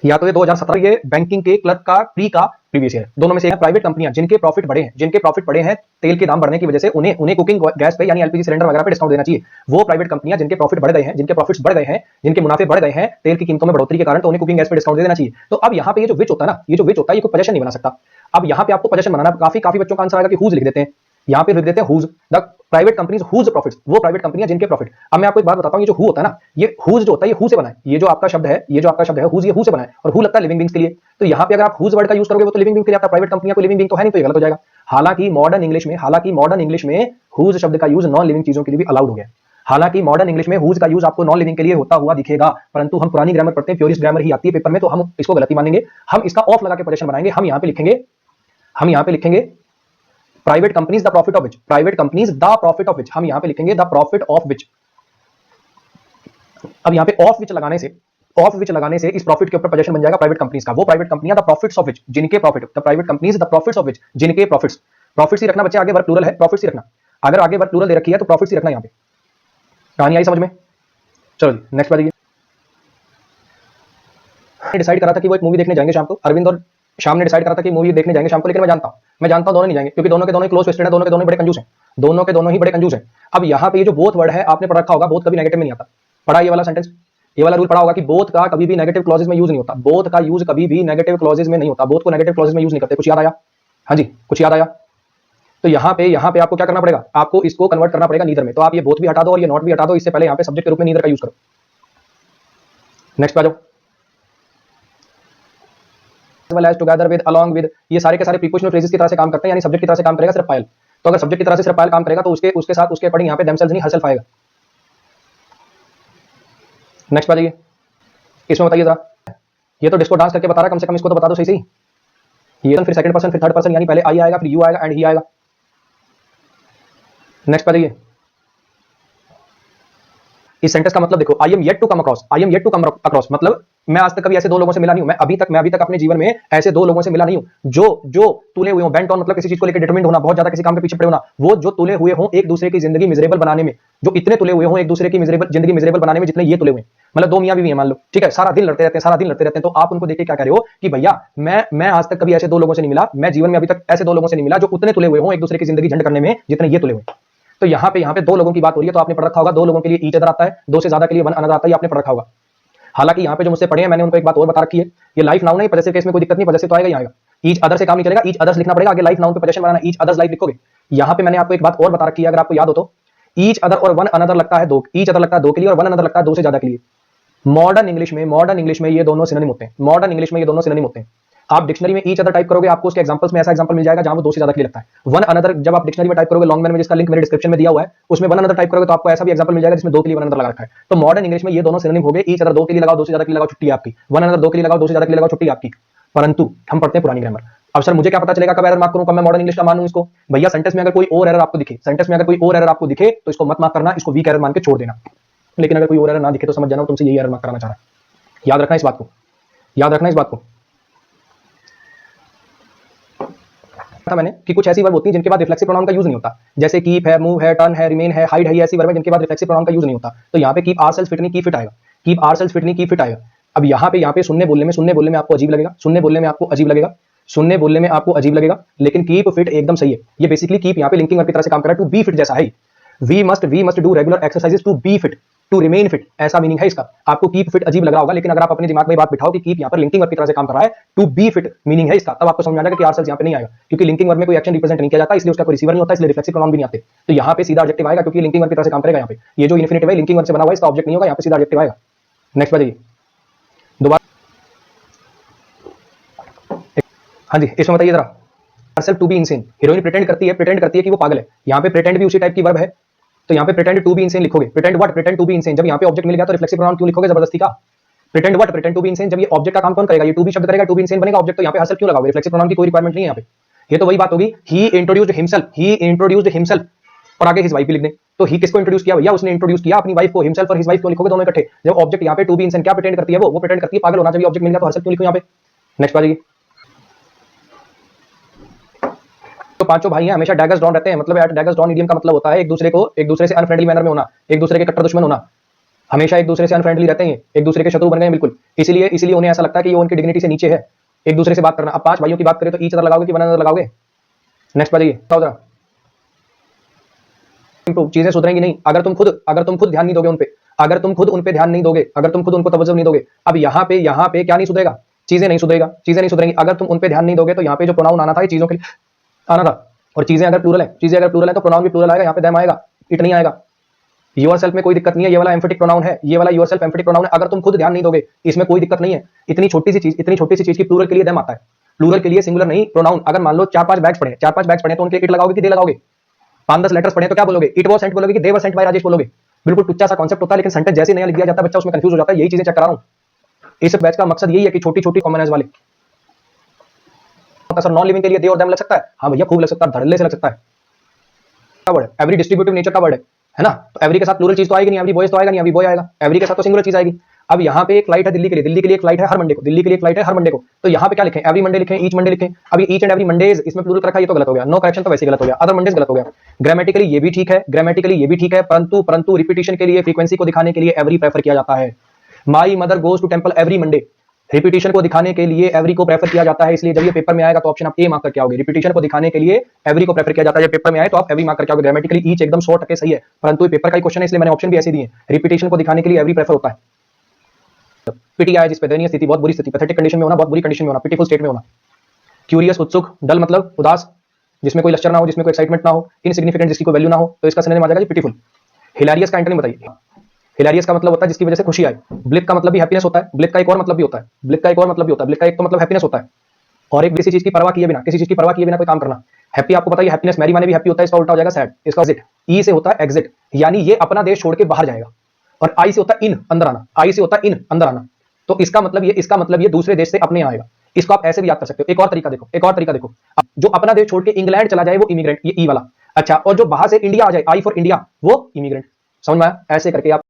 या तो ये 2017 ये बैंकिंग के क्लर्क का प्रीवियस ईयर, दोनों में से प्राइवेट कंपनियां जिनके प्रॉफिट बढ़े हैं तेल के दाम बढ़ने की वजह से, उन्हें कुकिंग गैस पे यानी एलपीजी सिलेंडर वगैरह पे डिस्काउंट देना चाहिए। वो प्राइवेट कंपनियां जिनके प्रॉफिट्स बढ़ गए हैं, जिनके मुनाफे बढ़ गए हैं तेल की कीमतों में बढ़ोतरी के कारण, तो उन्हें कुकिंग गैस पे डिस्काउंट देना चाहिए। तो अब यहाँ पे ये जो विच होता है ना, ये कोई पोजीशन नहीं बना सकता। अब यहाँ पे आपको पोजीशन बनाना, काफी बच्चों का आंसर आएगा कि हुज लिख देते हैं, यहाँ पे लिख देते हैं whose the private companies whose profits, वो प्राइवेट कंपनियां जिनके प्रॉफिट। अब मैं आपको एक बात बताता हूं, ये जो हु होता है ना, ये हुज जो होता है ये हु से बना है। ये जो आपका शब्द है हुज, ये हु से बना है, और हु लगता है लिविंग बीइंग्स के लिए। तो यहाँ पे अगर आप हुज वर्ड का यूज करोगे वो तो लिविंग बीइंग के लिए आता है, प्राइवेट कंपनियां कोई लिविंग बीइंग तो है नहीं, तो ये गलत हो जाएगा। हालांकि मॉडर्न इंग्लिश में हुज शब्द का यूज नॉन लिविंग चीजों के लिए भी अलाउड हो गया। हालांकि मॉडर्न इंग्लिश में हुज का यूज आपको नॉन लिविंग के लिए होता हुआ दिखेगा, परंतु हम पुरानी ग्रामर पढ़ते हैं, प्योरिस्ट ग्रामर ही आती है पेपर में, तो हम इसको गलती मानेंगे। हम इसका ऑफ लगा के पोजीशन बनाएंगे। हम यहां पे लिखेंगे private companies the profit of which, private companies the profit of which, हम यहां पे लिखेंगे द प्रॉफिट ऑफ विच। अब यहां पे ऑफ विच लगाने से इस प्रॉफिट के ऊपर पोजीशन बन जाएगा प्राइवेट कंपनीज का। वो प्राइवेट कंपनियां द प्रॉफिट्स ऑफ विच, जिनके profit, the private companies the profits of which, जिनके प्रॉफिट्स, प्रॉफिट्स ही रखना बच्चे, आगे वर्ब प्लूरल है, प्रॉफिट्स ही रखना। अगर आगे वर्ब प्लूरल दे रखी है तो प्रॉफिट्स ही रखना। यहां पे कहानी आई समझ में? चलो नेक्स्ट बताइए। डिसाइड करा था कि वो एक मूवी देखने जाएंगे शाम को, अरविंद और शाम ने डिसाइड करा था कि मूवी देखने जाएंगे शाम को, लेकिन मैं जानता हूं दोनों नहीं जाएंगे, क्योंकि दोनों के दोनों क्लोज ट्विस्टेड है, दोनों के दोनों बड़े कंजूस हैं, दोनों के दोनों ही बड़े कंजूस हैं। अब यहां पे ये जो बोथ वर्ड है आपने पढ़ रखा होगा, बोथ कभी नेगेटिव में नहीं आता। पढ़ा ये वाला सेंटेंस, ये वाला रूल पढ़ा होगा कि बोथ का कभी भी नेगेटिव क्लॉजेस में यूज नहीं होता। बोथ का यूज कभी भी नेगेटिव क्लॉजेस में नहीं होता। बोथ को नेगेटिव क्लॉजेस में यूज नहीं करते। कुछ याद आया? हाँ जी, कुछ याद आया? तो यहाँ पे आपको क्या करना पड़ेगा? आपको इसको कन्वर्ट करना पड़ेगा नीदर में। तो आप ये बोथ भी हटा दो और ये नॉट भी हटा दो। इससे पहले यहाँ पे सब्जेक्ट के रूप में नीदर का यूज करो। नेक्स्ट पे आ जाओ। well as together with along with, ये सारे के सारे प्रीपोजिशनल फ्रेजेस की तरह से काम करते हैं, यानी सब्जेक्ट की तरह से काम करेगा सिर्फ फाइल। तो अगर सब्जेक्ट की तरह से सिर्फ फाइल काम करेगा तो उसके साथ उसके अकॉर्डिंग यहाँ पे themselves नहीं herself आएगा। नेक्स्ट पे आ जाइए। इसमें बताइए जरा, ये तो डिस्को डांस करके बता रहा है, कम से कम इसको तो बता दो सही सही। ये फिर सेकंड पर्सन फिर थर्ड पर्सन, यानी पहले आई आएगा फिर यू आएगा एंड ही आएगा। नेक्स्ट पे आ जाइए। इस सेंटेंस का मतलब देखो, I am yet to come across, मतलब मैं आज तक कभी ऐसे दो लोगों से मिला नहीं हूं। मैं अभी तक अपने जीवन में ऐसे दो लोगों से मिला नहीं हूं जो तुले हुए हों, बेंट ऑन, मतलब किसी चीज को लेकर डिटरमिन्ड होना, बहुत ज्यादा किसी काम के पीछे पड़े होना, वो जो तुले हुए हों एक दूसरे की जिंदगी मिजरेबल बनाने में, जो इतने तुले हुए हों एक दूसरे की जिंदगी मिजरेबल बनाने में जितने ये तुले हुए हैं। मतलब दो मियां बीवी हैं मान लो, ठीक है, सारा दिन लड़ते रहते हैं, तो आप उनको देख के क्या कह रहे हो कि भैया मैं आज तक कभी ऐसे दो लोगों से नहीं मिला, मैं जीवन में अभी तक ऐसे दो लोगों से नहीं मिला जो उतने तुले हुए हों एक दूसरे की जिंदगी झंड करने में जितने ये तुले हुए। तो यहाँ पे दो लोगों की बात हो रही है, तो आपने पढ़ रखा होगा दो लोगों के लिए ईच अदर आता है, दो से ज्यादा के लिए वन अनदर आता है, आपने पढ़ रखा होगा। हालांकि यहाँ पे जो मुझसे पढ़े हैं मैंने उनको एक बात और बता रखी है, ये लाइफ नाउन है, पॉजेसिव केस में कोई दिक्कत नहीं, पॉजेसिव तो आएगा ही आएगा। ईच अदर से काम नहीं चलेगा, ईच अदर्स लिखना पड़ेगा, आगे लाइफ नाउन पे पोजीशन बनाना, ईच अदर्स लाइफ लिखोगे। यहाँ पे मैंने आपको एक बात और बता रखी है, अगर आपको याद हो तो, ईच अदर और वन अनदर लगता है दो, ईच अदर लगता है दो के लिए और वन अनदर लगता है दो से ज्यादा के लिए। मॉडर्न इंग्लिश में ये दोनों सिनोनिम होते हैं। मॉडर्न इंग्लिश में ये दोनों सिनोनिम होते हैं। आप डिक्शनरी में ईच अदर टाइप करोगे, आपको उसके एग्जांपल्स में ऐसा एग्जांपल मिल जाएगा जहां वो दो से ज्यादा के लिए लगता है। वन अनदर जब आप डिक्शनरी में टाइप करोगे, लॉन्ग मैन में जिसका लिंक मेरे डिस्क्रिप्शन में दिया हुआ है, उसमें वन अनदर टाइप करोगे तो आपको ऐसा भी एग्जांपल मिल जाएगा जिसमें दो के लिए वन अनदर लगा रखा है। तो मॉडर्न इंग्लिश में ये दोनों सिनोनिम हो गए। ईच अदर दो के लिए लगाओ, दो से ज्यादा के लिए लगाओ, छुट्टी आपकी। वन अनदर दो के लिए लगाओ, दो से ज्यादा के लिए लगाओ, छुट्टी आपकी। परंतु हम पढ़ते हैं पुरानी ग्रामर। अब सर मुझे क्या पता चलेगा कब एरर मार्क करूं, कब मैं मॉडर्न इंग्लिश का मानूं इसको? भैया सेंटेंस में अगर कोई और एरर आपको दिखे, तो इसको मत मार्क करना, इसको वीक एरर मान के छोड़ देना। लेकिन अगर कोई और एरर ना दिखे तो समझ जाना तुमसे यही एरर मार्क कराना चाह रहा है। याद रखना इस बात को, था मैंने कि कुछ ऐसी वर्ब होती हैं जिनके बाद रिफ्लेक्सिव प्रोनाउन का यूज नहीं होता, जैसे कीप है, मूव है, टर्न है, रिमेन है, हाइड है, ऐसी वर्ब है जिनके बाद रिफ्लेक्सिव प्रोनाउन का यूज नहीं होता। तो यहाँ पे कीप आवरसेल्व्स फिट नहीं कीप फिट आएगा, कीप आवरसेल्व्स फिट नहीं कीप फिट आएगा। अब यहाँ पे सुनने बोलने में आपको अजीब लगेगा, लेकिन कीप फिट एकदम सही है। ये बेसिकली कीप यहाँ पे लिंकिंग वर्ब की तरह से काम कर रहा है, टू बी फिट जैसा है। We must do regular exercises to be fit, to remain fit, ऐसा मीनिंग है इसका। आपको कीप फिट अजीब लग रहा होगा, लेकिन अगर आप अपने दिमाग में बात बिठाओ कि कीप यहाँ पर लिंकिंग वर्ब की तरह से काम कर रहा है, टू बी फिट मीनिंग है इसका, तब आपको समझ आ जाएगा कि आवरसेल्व्स यहाँ पे नहीं आएगा, क्योंकि लिंकिंग वर्ब में कोई एक्शन रिप्रेजेंट नहीं किया जाता, इसलिए उसका कोई रिसीवर नहीं होता, इसलिए रिफ्लेक्सिव प्रोनाउन भी नहीं आते। तो यहाँ पे सीधा ऑब्जेक्टिव आएगा, क्योंकि लिंकिंग वर्ब की तरह से काम करेगा। यहाँ पे ये जो इन्फिनिटिव है लिंकिंग वर्ब से बना हुआ है, इसका ऑब्जेक्ट नहीं होगा, यहाँ पे सीधा ऑब्जेक्टिव आएगा। नेक्स्ट बताइए दोबारा, हाँ जी इसमें बताइए जरा। herself to be insane, heroine pretend करती है कि वो पागल है। यहाँ पे प्रिटेंड भी उसी टाइप की वर्ब है, तो यहाँ पे प्रिटेंड टू बी इंसेन लिखोगे। प्रिटेंड टू बी इंसेन, जब यहाँ पे ऑब्जेक्ट मिल गया तो रिफ्लेक्सिव प्रोनाउन क्यों लिखोगे जबरदस्ती का? प्रिटेंड टू बी इंसेन, जब ये ऑब्जेक्ट का काम कौन करेगा? ये टू बी शब्द करेगा, टू बी इंसेन बनेगा ऑब्जेक्ट, तो यहाँ पे herself क्यों लगाओगे? रिफ्लेक्सिव प्रोनाउन की कोई रिक्वायरमेंट नहीं है यहाँ पे। ये तो वही बात होगी, ही इंट्रोड्यूस्ड हिमसेल्फ और आगे हिज वाइफ भी लिख दें, तो ही किसको इंट्रोड्यूस किया भैया? उसने इंट्रोड्यूस किया अपनी वाइफ को। हिमसेल्फ और हिज वाइफ क्यों लिखोगे दोनों इकट्ठे? जब ऑब्जेक्ट यहाँ पे टू बी इंसेन क्या प्रिटेंड करती है? वो प्रिटेंड करती है पागल होना। जब ये ऑब्जेक्ट मिल गया तो herself क्यों लिखो यहाँ पे? नेक्स्ट बात, तो पांचों भाई हैं, हमेशा डैगर्स ड्रॉन रहते हैं। मतलब एट डैगर्स ड्रॉन इडियम का मतलब होता है एक दूसरे से अनफ्रेंडली मैनर में होना, एक दूसरे के कट्टर दुश्मन होना, हमेशा एक दूसरे से अनफ्रेंडली रहते हैं, एक दूसरे के शत्रु बन गए बिल्कुल। इसलिए उन्हें ऐसा लगता है कि ये उनकी डिग्निटी से नीचे है एक दूसरे से बात करना। अब पांच भाइयों की बात करें तो ईच अदर लगाओगे कि वन अनदर लगाओगे? नेक्स्ट बताइए, बताओ जरा। चीजें सुधरेंगी नहीं अगर तुम खुद ध्यान नहीं दोगे उन पे, अगर तुम खुद उन पे ध्यान नहीं दोगे, अगर तुम खुद उनको तवज्जो नहीं दोगे। अब यहाँ पे क्या नहीं सुधरेगा? चीजें नहीं सुधरेंगी। अगर तुम उन पे ध्यान नहीं दोगे तो यहाँ पे जो प्रोनाउन आना था ये चीजों के लिए आना था, और चीजें अगर प्लूरल है तो प्रोनाउन भी प्लूरल आएगा, यहाँ पे देम आएगा, इट नहीं आएगा। योरसेल्फ में कोई दिक्कत नहीं है, ये वाला एम्फेटिक प्रोनाउन है, ये वाला योरसेल्फ एम्फेटिक प्रोनाउन है। अगर तुम खुद ध्यान नहीं दोगे इसमें कोई दिक्कत नहीं है। इतनी छोटी सी चीज की प्लूरल के लिए देम आता है, प्लूरल के लिए सिंगुलर नहीं प्रोनाउन। अगर मान लो 4-5 बैग्स पढ़े तो उनके इट लगाओगे कि दे लगाओगे? 5-10 लेटर्स पढ़े तो क्या बोलोगे? इट वाज सेंट बोलोगे कि दे वर सेंट बाय राजेश बोलोगे? बिल्कुल टुच्चा सा कॉन्सेप्ट होता है, लेकिन सेंटेंस जैसे नया लिख दिया जाता है बच्चा उसमें कंफ्यूज हो जाता है। यही चीजें चेक करा रहा हूं। इस बैच का मकसद यही है कि छोटी छोटी कॉमन वाले सर नॉन लिविंग के लिए दे और देम लग सकता है। हाँ भैया खूब लग सकता है, धड़ल्ले से लग सकता है। क्या वर्ड है? एवरी डिस्ट्रीब्यूटिव नेचर का वर्ड है ना। तो एवरी के साथ प्लूरल चीज तो आएगी नहीं, एवरी बॉयज तो आएगा नहीं, एवरी बॉय आएगा। एवरी के साथ तो सिंगुलर चीज आएगी। अब यहाँ पे एक फ्लाइट है दिल्ली के लिए, दिल्ली के लिए एक फ्लाइट है हर मंडे को, दिल्ली के लिए एक फ्लाइट है हर मंडे को। तो यहाँ पे क्या लिखें? एवरी मंडे लिखें, ईच मंडे लिखें। अब ये ईच एंड एवरी मंडेज इसमें प्लूरल रखा, ये तो गलत हो गया। नो करेक्शन तो वैसे गलत हो गया। अदर मंडेज गलत हो गया। ग्रामेटिकली ये भी ठीक है, ग्रामेटिकली ये भी ठीक है, परंतु परंतु रिपीटिशन के लिए, फ्रीक्वेंसी को दिखाने के लिए एवरी प्रेफर किया जाता है। My mother goes to temple every Monday, repetition को दिखाने के लिए एवरी को प्रेफर किया जाता है। इसलिए जब ये पेपर में आएगा तो ऑप्शन आप ए मार्क करके आओगे। रिपीटिशन को दिखाने के लिए एवरी को प्रेफर किया जाता है, जब पेपर में आए तो आप एवरी मार्क करके आओगे। ग्रामेटिकली ईच एकदम 100% सही है, परंतु ये पेपर का ही क्वेश्चन है इसलिए मैंने ऑप्शन भी ऐसे दिए। रिपीटिशन को दिखाने के लिए एवरी प्रेफर होता है। पिटी आया जिसपे दयनीय स्थिति, बहुत बुरी स्थिति, पैथेटिक कंडीशन में होना, बहुत बुरी कंडीशन में होना, पिटीफुल स्टेट में होना। क्यूरियस उत्सुक, डल मतलब उदास, जिसमें कोई लश्चर ना हो, जिसमें कोई एक्साइटमेंट ना हो, इनसिग्निफिकेंट जिसकी कोई वैल्यू ना हो, तो इसका सिनोनिम आ जाएगा पिटीफुल। हिलेरियस का एंटोनिम बताइए। हिलेरियस का मतलब होता है जिसकी वजह से खुशी आए। ब्लिप का मतलब भी हैप्पीनेस होता है। ब्लिप का एक और मतलब भी होता है, ब्लिप का एक और मतलब भी होता है। ब्लिप का एक तो मतलब हैप्पीनेस होता है, और एक किसी चीज की परवाह किए बिना, किसी चीज की परवाह किए बिना कोई काम करना। हैप्पी आपको पता है हैप्पीनेस मैरी माने भी हैप्पी होता है, इसका उल्टा हो जाएगा सैड। इसका एग्जिट, ई से होता है एग्जिट, यानी ये अपना देश छोड़ के बाहर जाएगा। और आई से होता है इन, अंदर आना। आई से होता है इन, अंदर आना। तो इसका मतलब ये दूसरे देश से अपने यहाँ आएगा। इसको आप ऐसे भी याद कर सकते हो। एक और तरीका देखो, एक और तरीका देखो। जो अपना देश छोड़ के इंग्लैंड चला जाए वो इमिग्रेंट, ये ई वाला। अच्छा, और जो बाहर से इंडिया आ जाए, आई फॉर इंडिया, वो इमिग्रेंट। समझ में आया? ऐसे करके आप